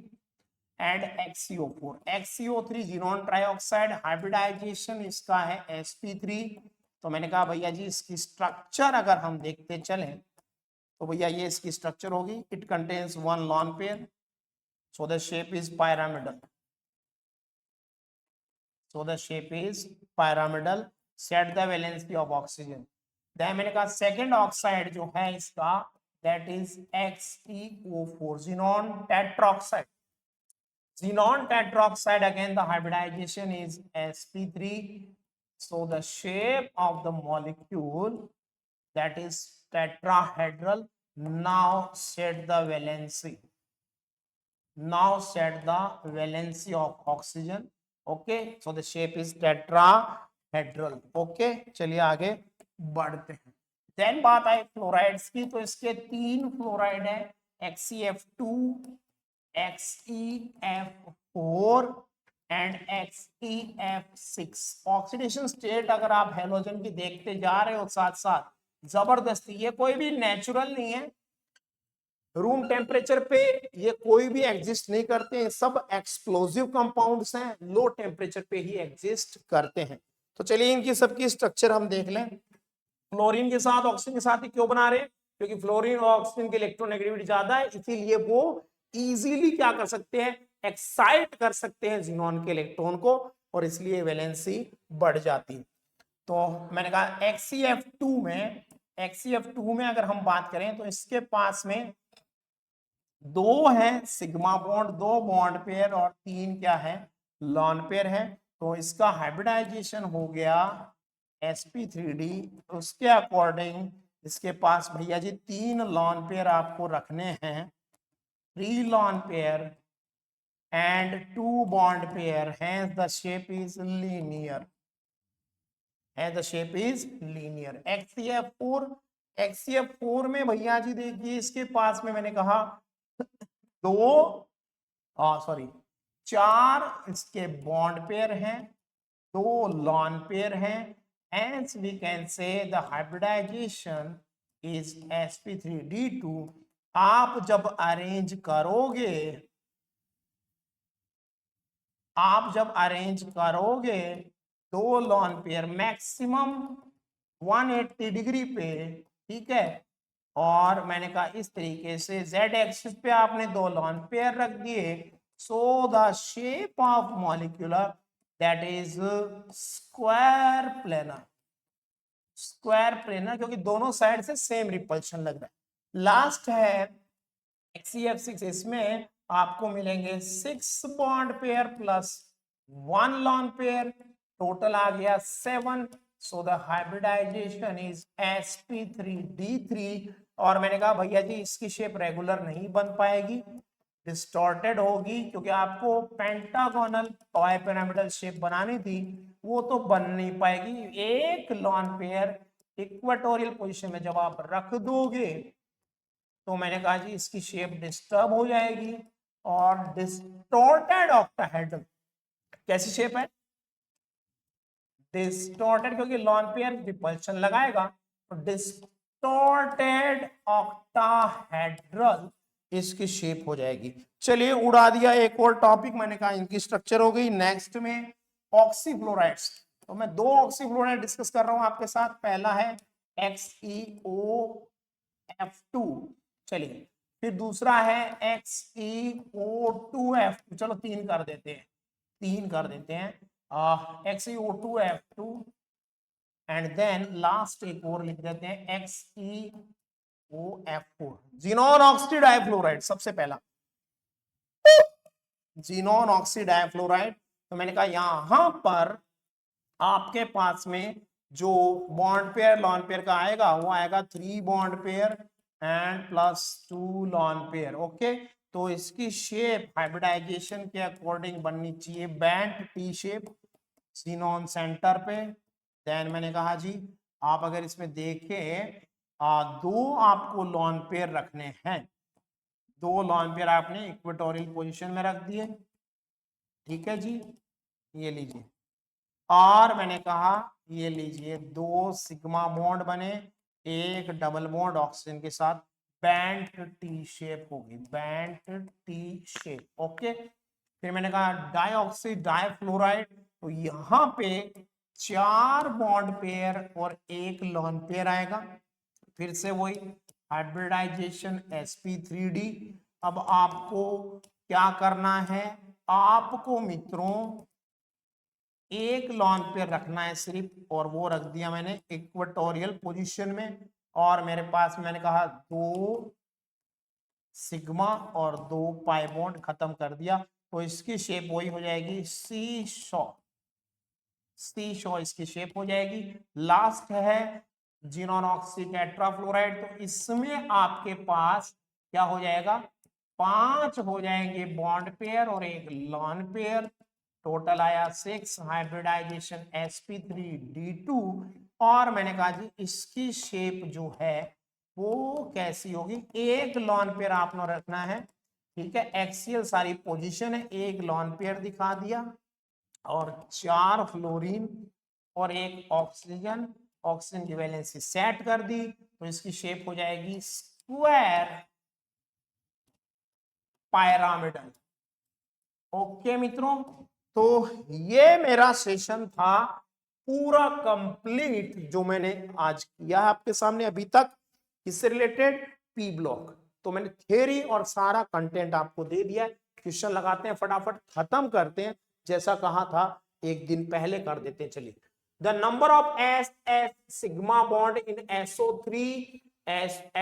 and XeO4। XeO3 xenon trioxide, hybridisation इसका है sp3। तो मैंने कहा भैया जी इसकी स्ट्रक्चर अगर हम देखते चलें तो भैया ये इसकी स्ट्रक्चर होगी, it contains one lone pair, so the shape is pyramidal, set the valency of oxygen. Then मैंने कहा सेकंड ऑक्साइड जो है इसका, that is XeO4, xenon tetroxide। Xenon tetroxide, again the hybridization is sp3, so the shape of the molecule, that is tetrahedral. Now set the valency of oxygen, okay, so the shape is tetrahedral, okay। चलिए आगे बढ़ते हैं। Then बात आई fluorides की, तो इसके तीन fluoride है, XeF2, XeF4 and XeF6। Oxidation state अगर आप हेलोजन की देखते जा रहे हो साथ साथ, जबरदस्ती, ये कोई भी नेचुरल नहीं है, रूम टेम्परेचर पे ये कोई भी एग्जिस्ट नहीं करते हैं, सब एक्सप्लोजिव कंपाउंड्स हैं, लो टेम्परेचर पे ही एग्जिस्ट करते हैं। तो चलिए इनकी सबकी स्ट्रक्चर हम देख लें। फ्लोरीन के साथ ऑक्सीजन के साथ ही क्यों बना रहे हैं, क्योंकि फ्लोरीन और ऑक्सीजन की इलेक्ट्रोनेगेटिविटी ज्यादा है, इसीलिए वो इजीली क्या कर सकते हैं, एक्साइट कर सकते हैं जीनोन के इलेक्ट्रॉन को, और इसलिए वैलेंसी बढ़ जाती है। तो मैंने कहा XeF2 में अगर हम बात करें तो इसके पास में दो है सिग्मा बॉन्ड, दो बॉन्ड पेयर, और तीन क्या है, लॉन पेयर है। तो इसका हाइब्रिडाइजेशन हो गया sp3d। उसके अकॉर्डिंग इसके पास भैया जी तीन लॉन पेयर आपको रखने हैं, 3 lone pair and 2 bond pair, hence the shape is linear, XeF4 में भैया जी देखिए इसके पास में मैंने कहा चार इसके बॉन्ड पेयर हैं, 2 लॉन पेयर हैं, hence we can say the hybridization is sp3d2। आप जब अरेंज करोगे 2 लॉन पेयर मैक्सिमम 180 डिग्री पे, ठीक है, और मैंने कहा इस तरीके से z एक्सिस पे आपने 2 लॉन पेयर रख दिए, सो the shape of molecular that is square planar, क्योंकि दोनों साइड से सेम रिपल्शन लग रहा है। लास्ट है XeF6, इसमें आपको मिलेंगे 6 bond pair plus 1 lone pair, total आ गया 7। So the hybridisation is sp3d3। और मैंने कहा भैया जी इसकी शेप रेगुलर नहीं बन पाएगी, डिस्टॉर्टेड होगी, क्योंकि आपको पेंटागोनल बाइपिरामिडल शेप बनानी थी, वो तो बन नहीं पाएगी। एक लॉन पेयर इक्वेटोरियल पोजीशन में जब आप रख दोगे तो मैंने कहा जी इसकी शेप डिस्टर्ब हो जाएगी, और डिस्टॉर्टेड ऑक्टाहेड्रल कैसी शेप है? डिस्टॉर्टेड, क्योंकि लॉन पेयर रिपल्शन लगाएगा, तो डिस्टॉर्टेड ऑक्टाहेड्रल इसकी शेप हो जाएगी। चलिए उड़ा दिया। एक और टॉपिक मैंने कहा इनकी स्ट्रक्चर हो गई। नेक्स्ट में ऑक्सीफ्लोराइड्स। तो मैं दो ऑक्सीफ्लोराइड डिस्कस कर रहा हूं आपके साथ। पहला है XeOF2, चलिए। फिर दूसरा है XeO2F2, चलो तीन कर देते हैं, XeO2F2, एंड देन लास्ट एक और लिख देते हैं XeOF4, जीनोन ऑक्सी डाइफ्लोराइड। सबसे पहला जीनोन ऑक्सी डाइफ्लोराइड। तो मैंने कहा यहां पर आपके पास में जो बॉन्ड पेयर लॉन पेयर का आएगा वो आएगा 3 bond pair and +2 lone pair. Okay, तो इसकी शेप हाइब्रिडाइजेशन के अकॉर्डिंग बननी चाहिए band T shape, xenon centre पे। देन मैंने कहा जी आप अगर इसमें देखें दो आपको लॉन पेयर रखने हैं, दो लॉन पेयर आपने इक्वेटोरियल पोजीशन में रख दिए, ठीक है जी, ये लीजिए। और मैंने कहा ये लीजिए दो सिग्मा बॉन्ड बने, एक डबल बॉन्ड ऑक्सीजन के साथ, बैंड टी शेप होगी, बैंड टी शेप। ओके, फिर मैंने कहा डाइऑक्सी डाइफ्लोराइड, तो यहां पे 4 बॉन्ड पेयर और एक लॉन पेयर आएगा। फिर से वही हाइब्रिडाइजेशन sp3d। अब आपको क्या करना है, आपको मित्रों एक लॉन पेयर रखना है सिर्फ, और वो रख दिया मैंने इक्वेटोरियल पोजीशन में। और मेरे पास मैंने कहा 2 सिग्मा और 2 पाई बॉन्ड, खत्म कर दिया। तो इसकी शेप वही हो जाएगी सी शॉ, इसकी शेप हो जाएगी। लास्ट है जीनोन ऑक्सी टेट्राफ्लोराइड, तो इसमें आपके पास क्या हो जाएगा, 5 हो जाएंगे बॉन्ड पेयर और एक लॉन पेयर, टोटल आया 6, हाइब्रिडाइजेशन sp3d2। और मैंने कहा जी इसकी शेप जो है वो कैसी होगी, एक लॉन पेयर आपने रखना है, ठीक है, एक्सियल सारी पोजीशन है, एक लॉन पेयर दिखा दिया और 4 फ्लोरीन और एक ऑक्सीजन, ऑक्सीजन की वैलेंसी सेट कर दी, तो इसकी शेप हो जाएगी स्क्वायर पायरामिडल। ओके मित्रों, तो ये मेरा सेशन था पूरा कंप्लीट जो मैंने आज किया है आपके सामने अभी तक, इससे रिलेटेड पी ब्लॉक। तो मैंने थ्योरी और सारा कंटेंट आपको दे दिया है। क्वेश्चन लगाते हैं, फटाफट खत्म करते हैं, जैसा कहा था एक दिन पहले कर देते हैं। चलिए, the number of S S sigma bond in SO3,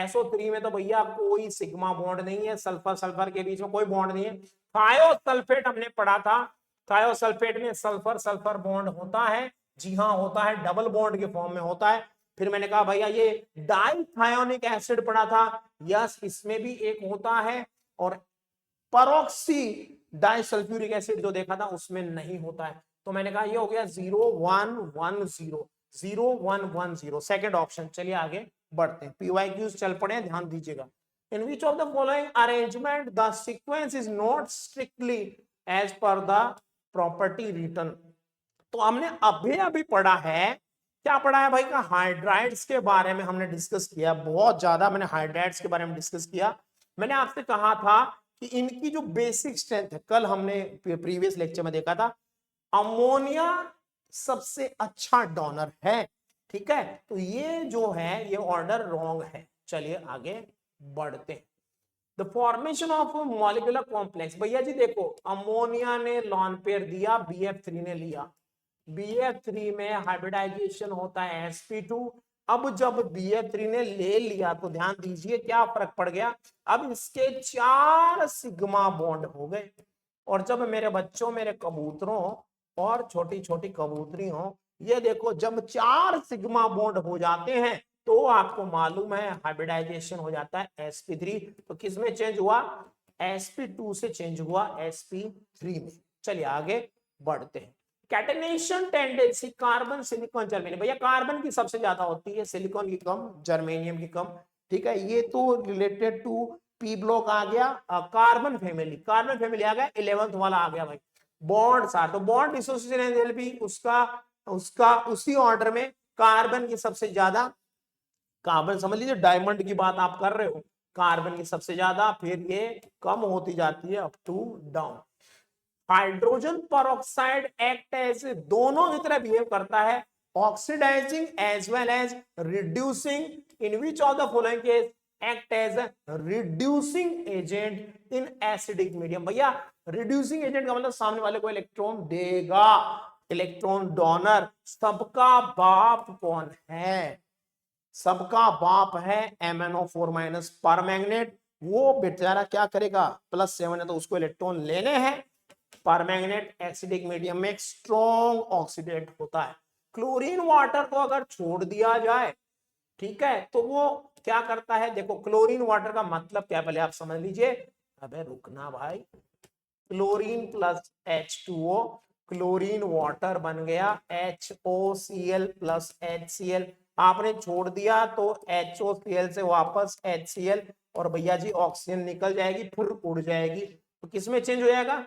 SO3 में तो भैया कोई सिग्मा बॉन्ड नहीं है, सल्फर सल्फर के बीच में कोई बॉन्ड नहीं है। थायोसल्फेट हमने पढ़ा था, थायोसल्फेट में सल्फर सल्फर बॉन्ड होता है, जी हाँ होता है, डबल बॉन्ड के फॉर्म में होता है। फिर मैंने कहा भैया ये डाइथायोनिक एसिड पढ़ा था, यस इसमें भी एक होता है, और परऑक्सी डाइसल्फ्यूरिक एसिड जो देखा था उसमें नहीं होता है। तो मैंने कहा ये हो गया 0110, 0110 सेकेंड ऑप्शन। चलिए आगे बढ़ते हैं, पीवाईक्यूज चल पड़े, ध्यान दीजिएगा। In which of the following arrangement the sequence is not strictly as per the property written. तो हमने अभी अभी पढ़ा है, क्या पढ़ा है भाई का, हाइड्राइड्स के बारे में हमने डिस्कस किया, बहुत ज्यादा मैंने हाइड्राइड्स के बारे में डिस्कस किया। मैंने आपसे कहा था कि इनकी जो बेसिक स्ट्रेंथ है, कल हमने प्रीवियस लेक्चर में देखा था, अमोनिया सबसे अच्छा डोनर है, ठीक है, तो ये जो है ये ऑर्डर रॉन्ग है। चलिए आगे बढ़ते हैं। The formation of molecular complex, भैया जी देखो अमोनिया ने लॉन पेयर दिया, BF3 ने लिया, BF3 में हाइब्रिडाइजेशन होता है sp2। अब जब BF3 ने ले लिया तो ध्यान दीजिए क्या फर्क पड़ गया, अब इसके 4 सिग्मा बॉन्ड हो गए। और जब मेरे बच्चों, मेरे कबूतरों और छोटी छोटी कबूतरी हो, ये देखो जब 4 सिग्मा बॉन्ड हो जाते हैं तो आपको मालूम है हाइब्रिडाइजेशन हो जाता है sp3। तो किस में चेंज हुआ, sp2 से चेंज हुआ sp3 में। चलिए आगे बढ़ते हैं। Catenation tendency carbon silicon germanium, भैया कार्बन की सबसे ज्यादा होती है, सिलिकॉन की कम, जर्मेनियम की कम, ठीक है, ये तो रिलेटेड टू पी ब्लॉक आ गया। कार्बन फैमिली आ गया, 11th वाला आ गया भाई, बॉन्ड्स आर, तो बॉन्ड डिसोसिएशन एंथैल्पी उसका उसका उसी ऑर्डर में कार्बन की सबसे ज्यादा, कार्बन समझ लीजिए डायमंड की बात आप कर रहे हो, कार्बन की सबसे ज्यादा, फिर ये कम होती जाती है up to down. Hydrogen peroxide act as, दोनों की तरह बिहेव करता है, oxidising as well as reducing. In which of the following case act as reducing agent in acidic medium. भैया रिड्यूसिंग एजेंट का मतलब सामने वाले को इलेक्ट्रॉन देगा, इलेक्ट्रॉन डोनर। सबका बाप कौन है? सबका बाप है MnO4 माइनस पर मैग्नेट। वो बेचारा क्या करेगा, +7 है तो उसको इलेक्ट्रॉन लेने हैं। परमैंगनेट एसिडिक मीडियम में एक स्ट्रॉन्ग ऑक्सीडेंट होता है। क्लोरीन वाटर को अगर छोड़ दिया जाए, ठीक है, तो वो क्या करता है, देखो क्लोरीन वाटर का मतलब क्या है पहले आप समझ लीजिए। अबे रुकना भाई, chlorine plus H2O, chlorine water बन गया HOCl प्लस HCl। आपने छोड़ दिया तो HOCl से वापस HCl, और भैया जी ऑक्सीजन निकल जाएगी, फिर उड़ जाएगी, तो किसमें चेंज हो जाएगा,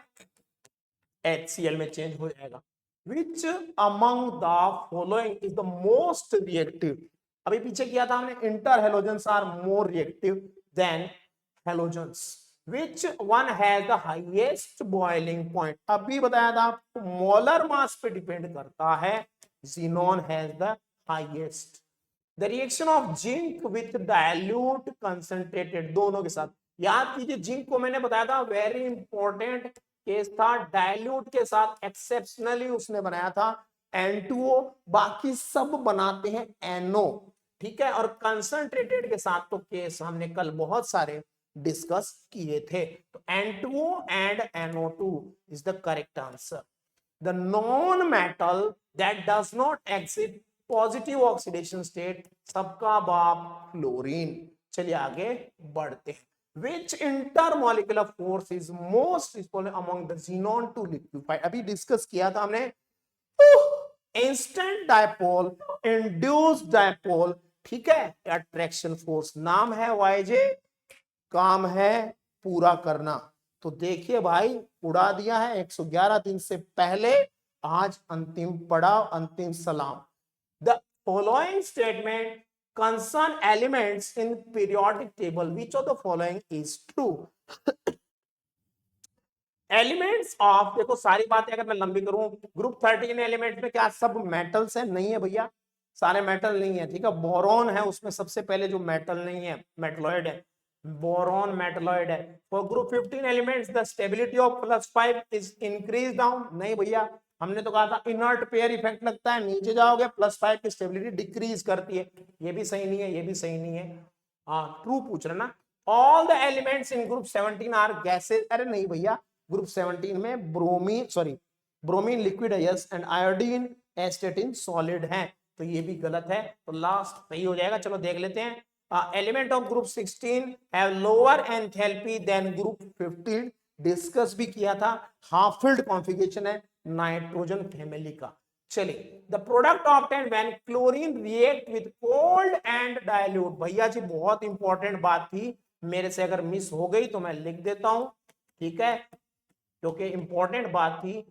HCl में चेंज हो जाएगा। Which among the following is the most reactive? अभी पीछे किया था हमने, interhalogens are more reactive than halogens. Which one has the highest boiling point? अभी बताया था आपको, मोलर मास पे डिपेंड करता है, xenon has the highest। The reaction of zinc with dilute concentrated, दोनों के साथ याद कीजिए, जिंक को मैंने बताया था वेरी इंपॉर्टेंट केस था, डायल्यूट के साथ एक्सेप्शनली उसने बनाया था N2O, बाकी सब बनाते हैं NO, ठीक है, और कंसंट्रेटेड के साथ तो केस हमने कल बहुत सारे डिस्कस किए थे। तो N2O and NO2 is the correct answer. The non metal that does not exit positive oxidation state, सबका बाप फ्लोरीन। चलिए आगे बढ़ते हैं। Which intermolecular force is most responsible among the xenon to liquefy? अभी डिस्कस किया था हमने, इंस्टेंट डायपोल, इंड्यूस्ड डायपोल, ठीक है, अट्रैक्शन फोर्स नाम है YJ, काम है पूरा करना। तो देखिए भाई उड़ा दिया है 111 दिन से पहले, आज अंतिम पड़ाव, अंतिम सलाम। The following statement concern elements in periodic table, which of the following is true? Elements of, देखो सारी बातें अगर मैं लंबी करूं, ग्रुप 13 एलिमेंट्स में क्या सब मेटल्स है? नहीं है भैया, सारे मेटल नहीं है, ठीक है। बोरॉन है उसमें सबसे पहले जो मेटल नहीं है, मेटलॉइड है, बोरॉन मेटलॉइड है। For group 15 elements the stability of +5 is increase down, नहीं भैया, हमने तो कहा था इनर्ट पेयर इफेक्ट लगता है, नीचे जाओगे +5 की स्टेबिलिटी डिक्रीज करती है, ये भी सही नहीं है, ये भी सही नहीं है। हाँ ट्रू पूछ रहे ना। All the elements in group 17 are gases, अरे नहीं भैया, ग्रुप 17 में ब्रोमीन, सॉरी ब्रोमीन लिक्विड है yes, and iodine astatine solid है, तो ये भी गलत है, तो लास्ट सही हो जाएगा। चलो देख लेते हैं। Element of group 16 have lower enthalpy than group 15, discuss भी किया था, हाफ फिल्ड कॉन्फ़िगरेशन है नाइट्रोजन फैमिली का। चलिए, the product obtained when chlorine react with cold and dilute, भैया जी बहुत इंपॉर्टेंट बात थी, मेरे से अगर मिस हो गई तो मैं लिख देता हूं, ठीक है, क्योंकि इंपॉर्टेंट बात थी।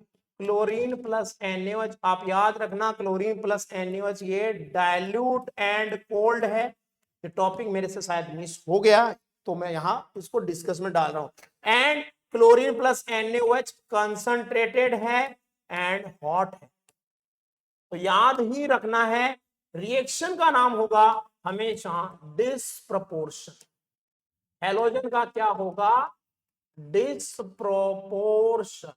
क्लोरीन प्लस NaOH, आप याद रखना, क्लोरीन प्लस NaOH ये डाइल्यूट एंड कोल्ड है। ये टॉपिक मेरे से शायद मिस हो गया, तो मैं यहां इसको डिस्कस में डाल रहा हूं। And chlorine plus NaOH concentrated है एंड हॉट है, तो याद ही रखना है, रिएक्शन का नाम होगा हमेशा डिस्प्रपोर्शन। हेलोजन का क्या होगा? डिस्प्रोपोर्शन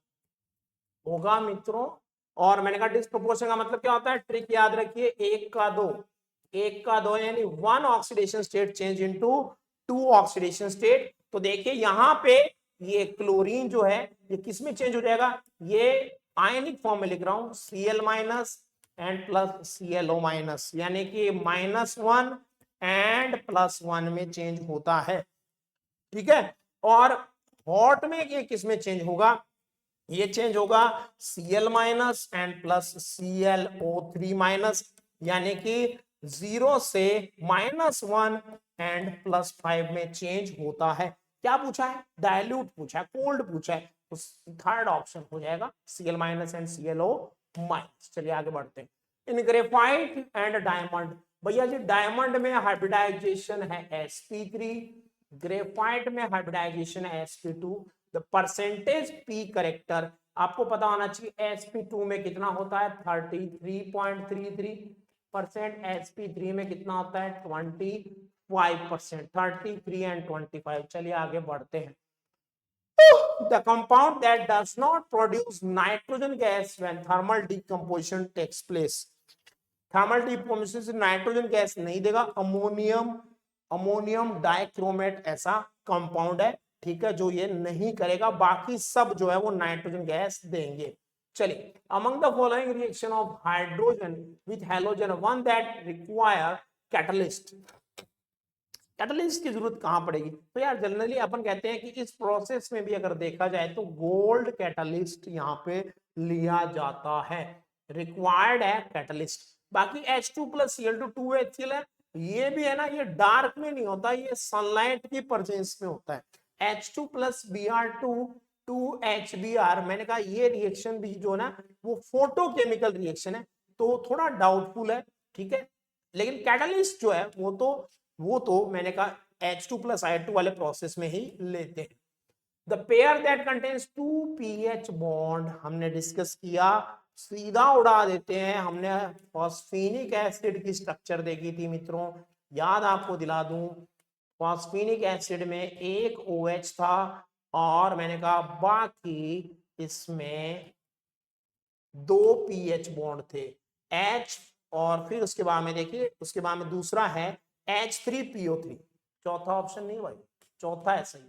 होगा मित्रों। और मैंने कहा डिस्प्रोपोर्शन का मतलब क्या होता है, ट्रिक याद रखिए, 1 का 2, 1 का 2 यानी 1 oxidation state change into 2 oxidation state. तो देखिए यहां पे ये क्लोरीन जो है ये किस में चेंज हो जाएगा, ये आयनिक फॉर्म में लिख रहा हूं, Cl minus and plus ClO minus, यानी कि -1 एंड +1 में चेंज होता है, ठीक है। और हॉट में ये किस में चेंज होगा, ये चेंज होगा Cl minus and plus ClO3 minus, यानी कि 0 से -1 एंड +5 में चेंज होता है। क्या पूछा है? डायल्यूट पूछा है, कोल्ड पूछा है। उस थर्ड ऑप्शन हो जाएगा Cl minus and ClO minus. चलिए आगे बढ़ते हैं। इन ग्रेफाइट एंड डायमंड, भैया जी डायमंड में हाइब्रिडाइजेशन है sp3, ग्रेफाइट में हाइब्रिडाइजेशन है sp2। The percentage p character आपको पता होना चाहिए, sp2 में कितना होता है 33.33%, sp3 में कितना होता है 25%, 33 एंड 25। चलिए आगे बढ़ते हैं। The compound that does not produce nitrogen gas when thermal decomposition takes place, thermal decomposition से नाइट्रोजन गैस नहीं देगा, अमोनियम डाइक्रोमेट ऐसा कंपाउंड है, ठीक है, जो ये नहीं करेगा, बाकी सब जो है वो नाइट्रोजन गैस देंगे। चलिए, among the following reaction of hydrogen with halogen one that require catalyst, catalyst की जरूरत कहां पड़ेगी? तो यार जनरली अपन कहते हैं कि इस प्रोसेस में भी अगर देखा जाए तो गोल्ड कैटलिस्ट यहाँ पे लिया जाता है, रिक्वायर्ड है कैटलिस्ट। बाकी H2 प्लस Cl2 2HCl है, ये भी है ना, ये डार्क में नहीं होता, ये सनलाइट की प्रेजेंस में होता है। H2 प्लस Br2 2HBr, मैंने कहा ये रिएक्शन भी जो ना वो फोटोकेमिकल रिएक्शन है, तो थोड़ा डाउटफुल है, ठीक है, लेकिन कैटलिस्ट जो है वो तो मैंने कहा H2 प्लस I2 वाले प्रोसेस में ही लेते हैं। The pair that contains 2 pH bond हमने डिस्कस किया, सीधा उड़ा देते हैं। हमने फॉस्फेनिक एसिड की स्ट्रक्चर देखी थी मित्रों, याद आपको दिला दूं, फॉस्फेनिक एसिड में एक OH था और मैंने कहा बाकी इसमें 2 pH बॉन्ड थे, H और फिर उसके बाद में देखिए, उसके बाद में दूसरा है H3PO3, चौथा ऑप्शन नहीं भाई, चौथा है सही,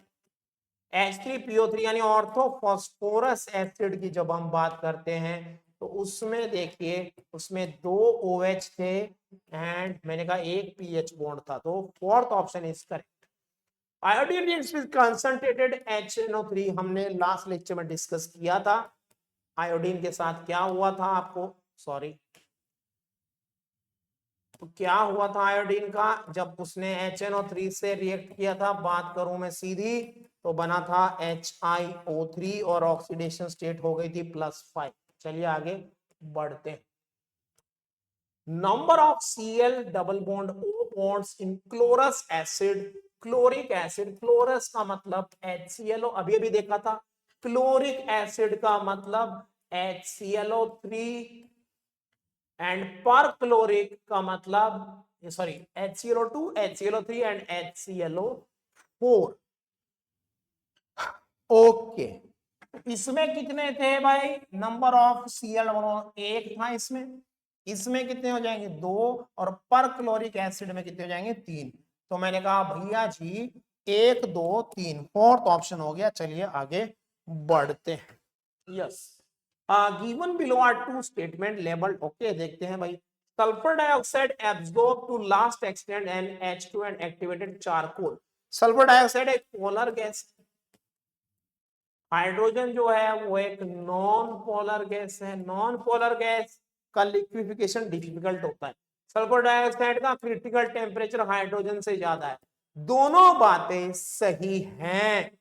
H3PO3 यानी ऑर्थोफॉस्फोरस एसिड की जब हम बात करते हैं तो उसमें देखिए, उसमें 2 OH थे एंड मैंने कहा एक pH बॉन्ड था, तो fourth option is correct. Iodine reacts with concentrated HNO3 हमने लास्ट लेक्चर में डिस्कस किया था, आयोडीन के साथ क्या हुआ था आपको, सॉरी, तो क्या हुआ था आयोडीन का जब उसने HNO3 से रिएक्ट किया था, बात करूं मैं सीधी तो बना था HiO3 और ऑक्सीडेशन स्टेट हो गई थी +5। चलिए आगे बढ़ते हैं। Number of Cl double bond O bonds in chlorous acid, chloric acid, chlorous का मतलब HClO, अभी अभी देखा था, क्लोरिक एसिड का मतलब HClO3 एंड पर क्लोरिक का मतलब sorry HClO2, HClO3 and HClO4। Okay, इसमें कितने थे भाई नंबर ऑफ Cl, एक था इसमें कितने हो जाएंगे 2, और पर क्लोरिक एसिड में कितने हो जाएंगे 3। तो मैंने कहा भैया जी 1 2 3, फोर्थ ऑप्शन हो गया। चलिए आगे बढ़ते हैं। Yes, given below are 2 statement labelled, okay, देखते हैं भाई। Sulphur dioxide absorb to last extent and H2 and activated charcoal. Sulphur dioxide एक पोलर गैस, हाइड्रोजन जो है वो एक नॉन पोलर गैस है, नॉन पोलर गैस का लिक्विफिकेशन डिफिकल्ट होता है, सल्फर डाइऑक्साइड का क्रिटिकल टेम्परेचर हाइड्रोजन से ज्यादा है, दोनों बातें सही हैं,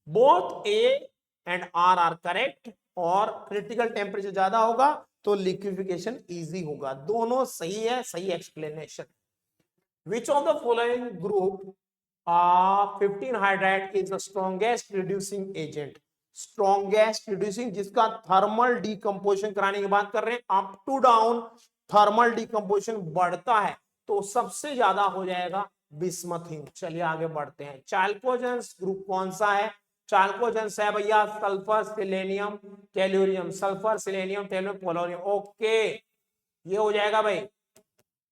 both A and R are correct, और क्रिटिकल टेम्परेचर ज्यादा होगा तो लिक्विफिकेशन इजी होगा, दोनों सही है, सही explanation. Which of the following group 15 hydride is the strongest reducing agent, strongest reducing, जिसका थर्मल डिकम्पोजिशन कराने की बात कर रहे हैं, up to down thermal decomposition बढ़ता है तो सबसे ज्यादा हो जाएगा बिस्मथिन। चलिए आगे बढ़ते हैं। चाल्कोजेंस ग्रुप कौन सा है? चाल्कोजेंस है भैया sulphur selenium tellurium, sulphur selenium tellurium polonium, okay, ये हो जाएगा भाई।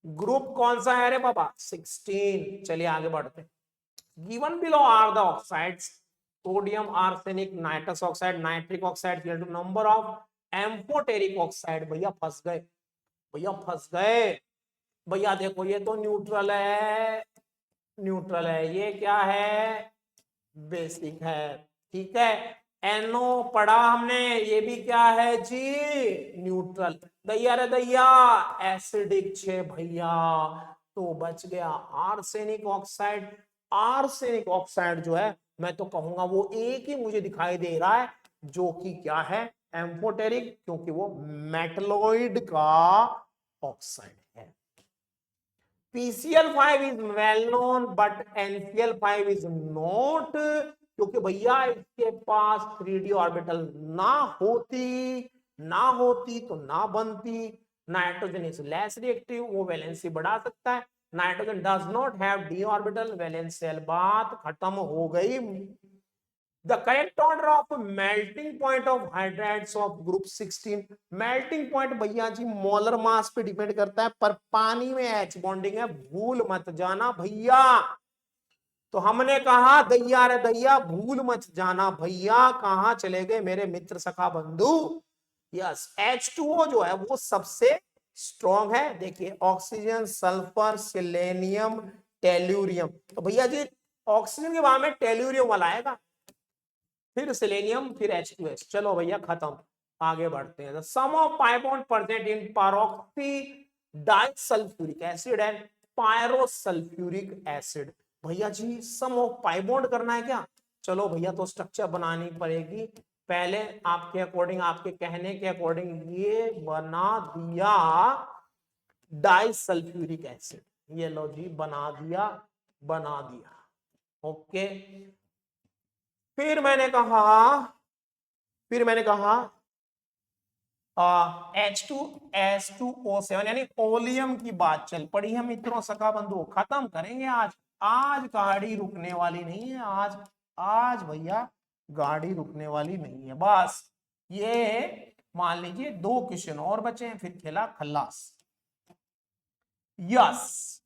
ग्रुप कौन सा है रे बाबा 16। चलिए आगे बढ़ते हैं। Given below are the oxides, sodium arsenic nitrous oxide nitric oxide, number of amphoteric oxide. भैया फंस गए, भैया फंस गए, भैया देखो ये तो न्यूट्रल है, न्यूट्रल है, ये क्या है बेसिक है, ठीक है, एनो पढ़ा हमने, ये भी क्या है जी न्यूट्रल, दैया रे दैया एसिडिक छे भैया, तो बच गया आर्सेनिक ऑक्साइड। आर्सेनिक ऑक्साइड जो है मैं तो कहूंगा वो एक ही मुझे दिखाई दे रहा है जो कि क्या है, एम्फोटेरिक, क्योंकि वो मेटलोइड का ऑक्साइड है। PCl5 is well known but NCl5 is not, क्योंकि भैया इसके पास 3d ऑर्बिटल ना होती तो ना बनती। नाइट्रोजन इज लेस रिएक्टिव, वो वैलेंसी बढ़ा सकता है। Nitrogen does not have d orbital, वैलेंशियल बात खत्म हो गई। The correct order of melting point of hydrides of group 16, melting point भैया जी मोलर मास पे डिपेंड करता है, पर पानी में H बॉन्डिंग है, भूल मत जाना भैया। तो हमने कहा दैया रे दैया भूल मत जाना भैया, कहां चले गए मेरे मित्र सखा बंधु। यस, H2O जो है वो सबसे स्ट्रॉन्ग है। देखिए ऑक्सीजन, सल्फर, सेलेनियम, टेल्यूरियम, तो भैया जी ऑक्सीजन के बाद में टेल्यूरियम वाला आएगा, फिर सेलेनियम, फिर H2S। चलो भैया खत्म, आगे बढ़ते हैं। Sum of pi bond present in peroxy disulphuric acid and pyrosulphuric acid. भैया जी सम ऑफ पाई बॉन्ड करना है क्या? चलो भैया तो स्ट्रक्चर बनानी पड़ेगी। पहले आपके अकॉर्डिंग, आपके कहने के अकॉर्डिंग ये बना दिया डाइसल्फ्यूरिक एसिड, ये लो जी बना दिया, बना दिया। ओके, फिर मैंने कहा H2S2O7 यानी ओलियम की बात चल पड़ी है मित्रों, सखा बंधु खत्म करेंगे आज। आज गाड़ी रुकने वाली नहीं है, आज भैया गाड़ी रुकने वाली नहीं है। बस ये मान लीजिए 2 क्वेश्चन और बचे हैं, फिर खेला खल्लास। यस,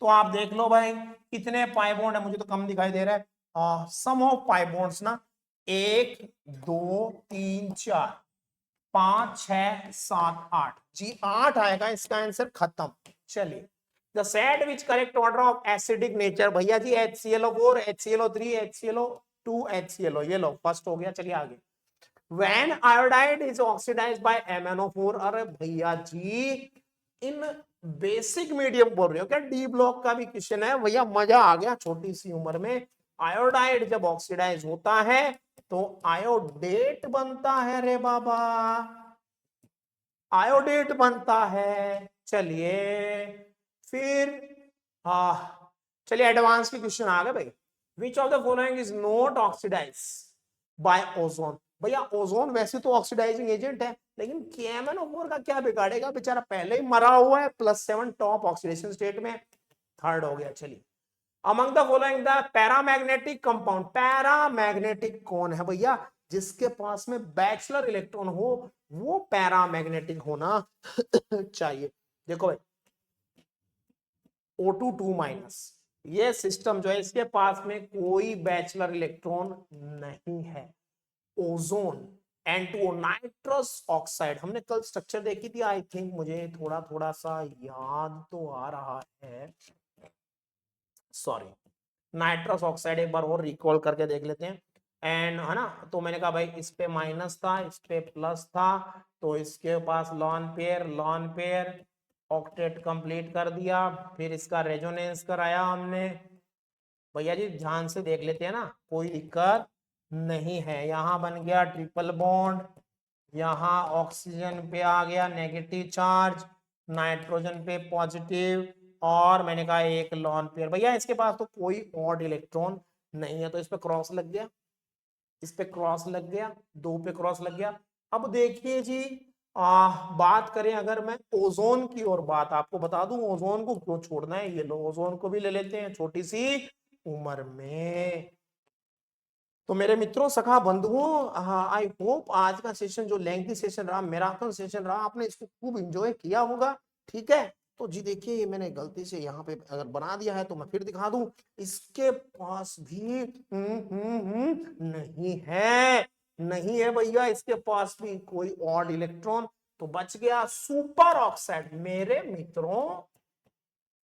तो आप देख लो भाई कितने पाई बॉन्ड है, मुझे तो कम दिखाई दे रहा है। सम ऑफ पाई बॉन्ड्स ना 1 2 3 4 5 6 7 8 जी, 8 आएगा इसका आंसर, खत्म। चलिए, the set which correct order of acidic nature, भैया जी HClO4 HClO3 HClO2 HClO, ये लो फर्स्ट हो गया। चलिए आगे, when iodide is oxidized by MnO4, अरे भैया जी इन बेसिक मीडियम बोल रहे हो क्या? डी ब्लॉक का भी क्वेश्चन है भैया, मजा आ गया छोटी सी उम्र में। आयोडाइड जब ऑक्सीडाइज होता है तो आयोडेट बनता है रे बाबा, आयोडेट बनता है। चलिए फिर चलिए एडवांस के क्वेश्चन आ गए भाई। Which of the following is not oxidise by ozone, भैया ओजोन वैसे तो ऑक्सीडाइजिंग एजेंट है, लेकिन KMnO4 का क्या बिगाड़ेगा, बेचारा पहले ही मरा हुआ है, +7 टॉप ऑक्सीडेशन स्टेट में, थर्ड हो गया। चलिए, among the following the paramagnetic compound, paramagnetic कौन है भैया? जिसके पास में बैचलर इलेक्ट्रॉन हो वो पैरामैग्नेटिक होना चाहिए। देखो भाई O2 2-, ये सिस्टम जो है इसके पास में कोई बैचलर इलेक्ट्रॉन नहीं है। ओजोन, N2O नाइट्रस ऑक्साइड, हमने कल स्ट्रक्चर देखी थी आई थिंक, मुझे थोड़ा थोड़ा सा याद तो आ रहा है, सॉरी, नाइट्रस ऑक्साइड एक बार और रिकॉल करके देख लेते हैं। एंड है ना, तो मैंने कहा भाई इस पे माइनस था, इस पे प्लस था, तो इसके पास लॉन पेयर ऑक्टेट कंप्लीट कर दिया, फिर इसका रेजोनेंस कराया हमने। भैया जी ध्यान से देख लेते हैं ना, कोई दिक्कत नहीं है। यहाँ बन गया ट्रिपल बॉन्ड, यहाँ ऑक्सीजन पे आ गया नेगेटिव चार्ज, नाइट्रोजन पे पॉजिटिव, और मैंने कहा एक लॉन पेयर। भैया इसके पास तो कोई ऑड इलेक्ट्रॉन नहीं है, तो इस पे क्रॉस लग गया, इस पे क्रॉस लग गया, 2 पे क्रॉस लग गया। अब देखिए जी बात करें अगर मैं ओजोन की और बात आपको बता दूं, ओजोन को क्यों छोड़ना है, ये लो ओजोन को भी ले लेते हैं छोटी सी उम्र में। तो मेरे मित्रों सखा बंधुओं, आई होप आज का सेशन जो लेंथी सेशन रहा, मैराथन सेशन रहा, आपने इसको खूब एंजॉय किया होगा। ठीक है, तो जी देखिए ये मैंने गलती से यहाँ पे अगर बना दिया है तो मैं फिर दिखा दूं, इसके पास भी नहीं है भैया, इसके पास भी कोई ऑड इलेक्ट्रॉन, तो बच गया सुपर ऑक्साइड। मेरे मित्रों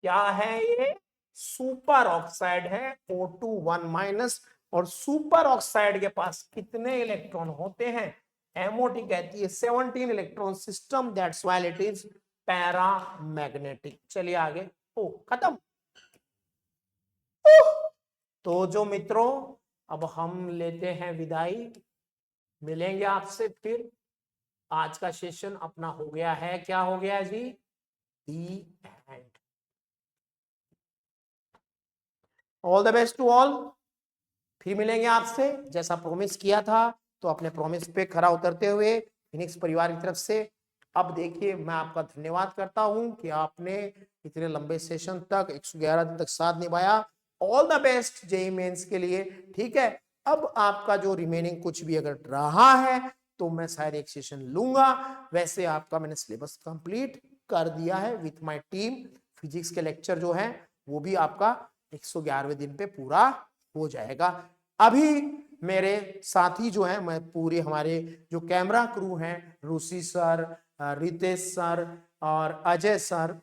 क्या है ये? सुपर ऑक्साइड है, O2 1-, और सुपर ऑक्साइड के पास कितने इलेक्ट्रॉन होते हैं? MOT कहती है 17 electron system, that's why it is paramagnetic. चलिए आगे, खत्म। तो जो मित्रों अब हम लेते हैं विदाई, मिलेंगे आपसे फिर। आज का सेशन अपना हो गया है, क्या हो गया जी, the end. All the best to all, फिर मिलेंगे आपसे जैसा प्रॉमिस किया था। तो अपने प्रॉमिस पे खरा उतरते हुए फिनिक्स परिवार की तरफ से अब देखिए मैं आपका धन्यवाद करता हूं कि आपने इतने लंबे सेशन तक 111 दिन तक साथ निभाया। All the best JEE Mains के लिए, ठीक है। अब आपका जो रिमेनिंग कुछ भी अगर रहा है तो मैं शायद एक सेशन लूंगा, वैसे आपका मैंने सिलेबस कंप्लीट कर दिया है विथ माय टीम। फिजिक्स के लेक्चर जो है वो भी आपका 111वें दिन पे पूरा हो जाएगा। अभी मेरे साथी जो है, मैं पूरे हमारे जो कैमरा क्रू हैं, ऋषि सर, रितेश सर और अजय सर,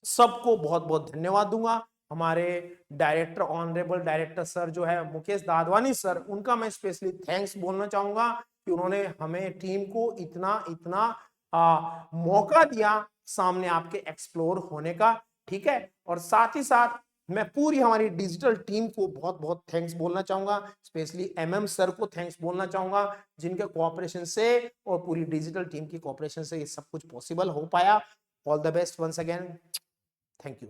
सबको बहुत बहुत धन्यवाद दूंगा। हमारे डायरेक्टर, ऑनरेबल डायरेक्टर सर जो है मुकेश दादवानी सर, उनका मैं स्पेशली थैंक्स बोलना चाहूंगा कि उन्होंने हमें टीम को इतना इतना मौका दिया सामने आपके एक्सप्लोर होने का, ठीक है। और साथ ही साथ मैं पूरी हमारी डिजिटल टीम को बहुत बहुत थैंक्स बोलना चाहूंगा, स्पेशली एमएम सर को थैंक्स बोलना चाहूंगा, जिनके कोऑपरेशन से और पूरी डिजिटल टीम की कोऑपरेशन से ये सब कुछ पॉसिबल हो पाया। All the best once again, thank you.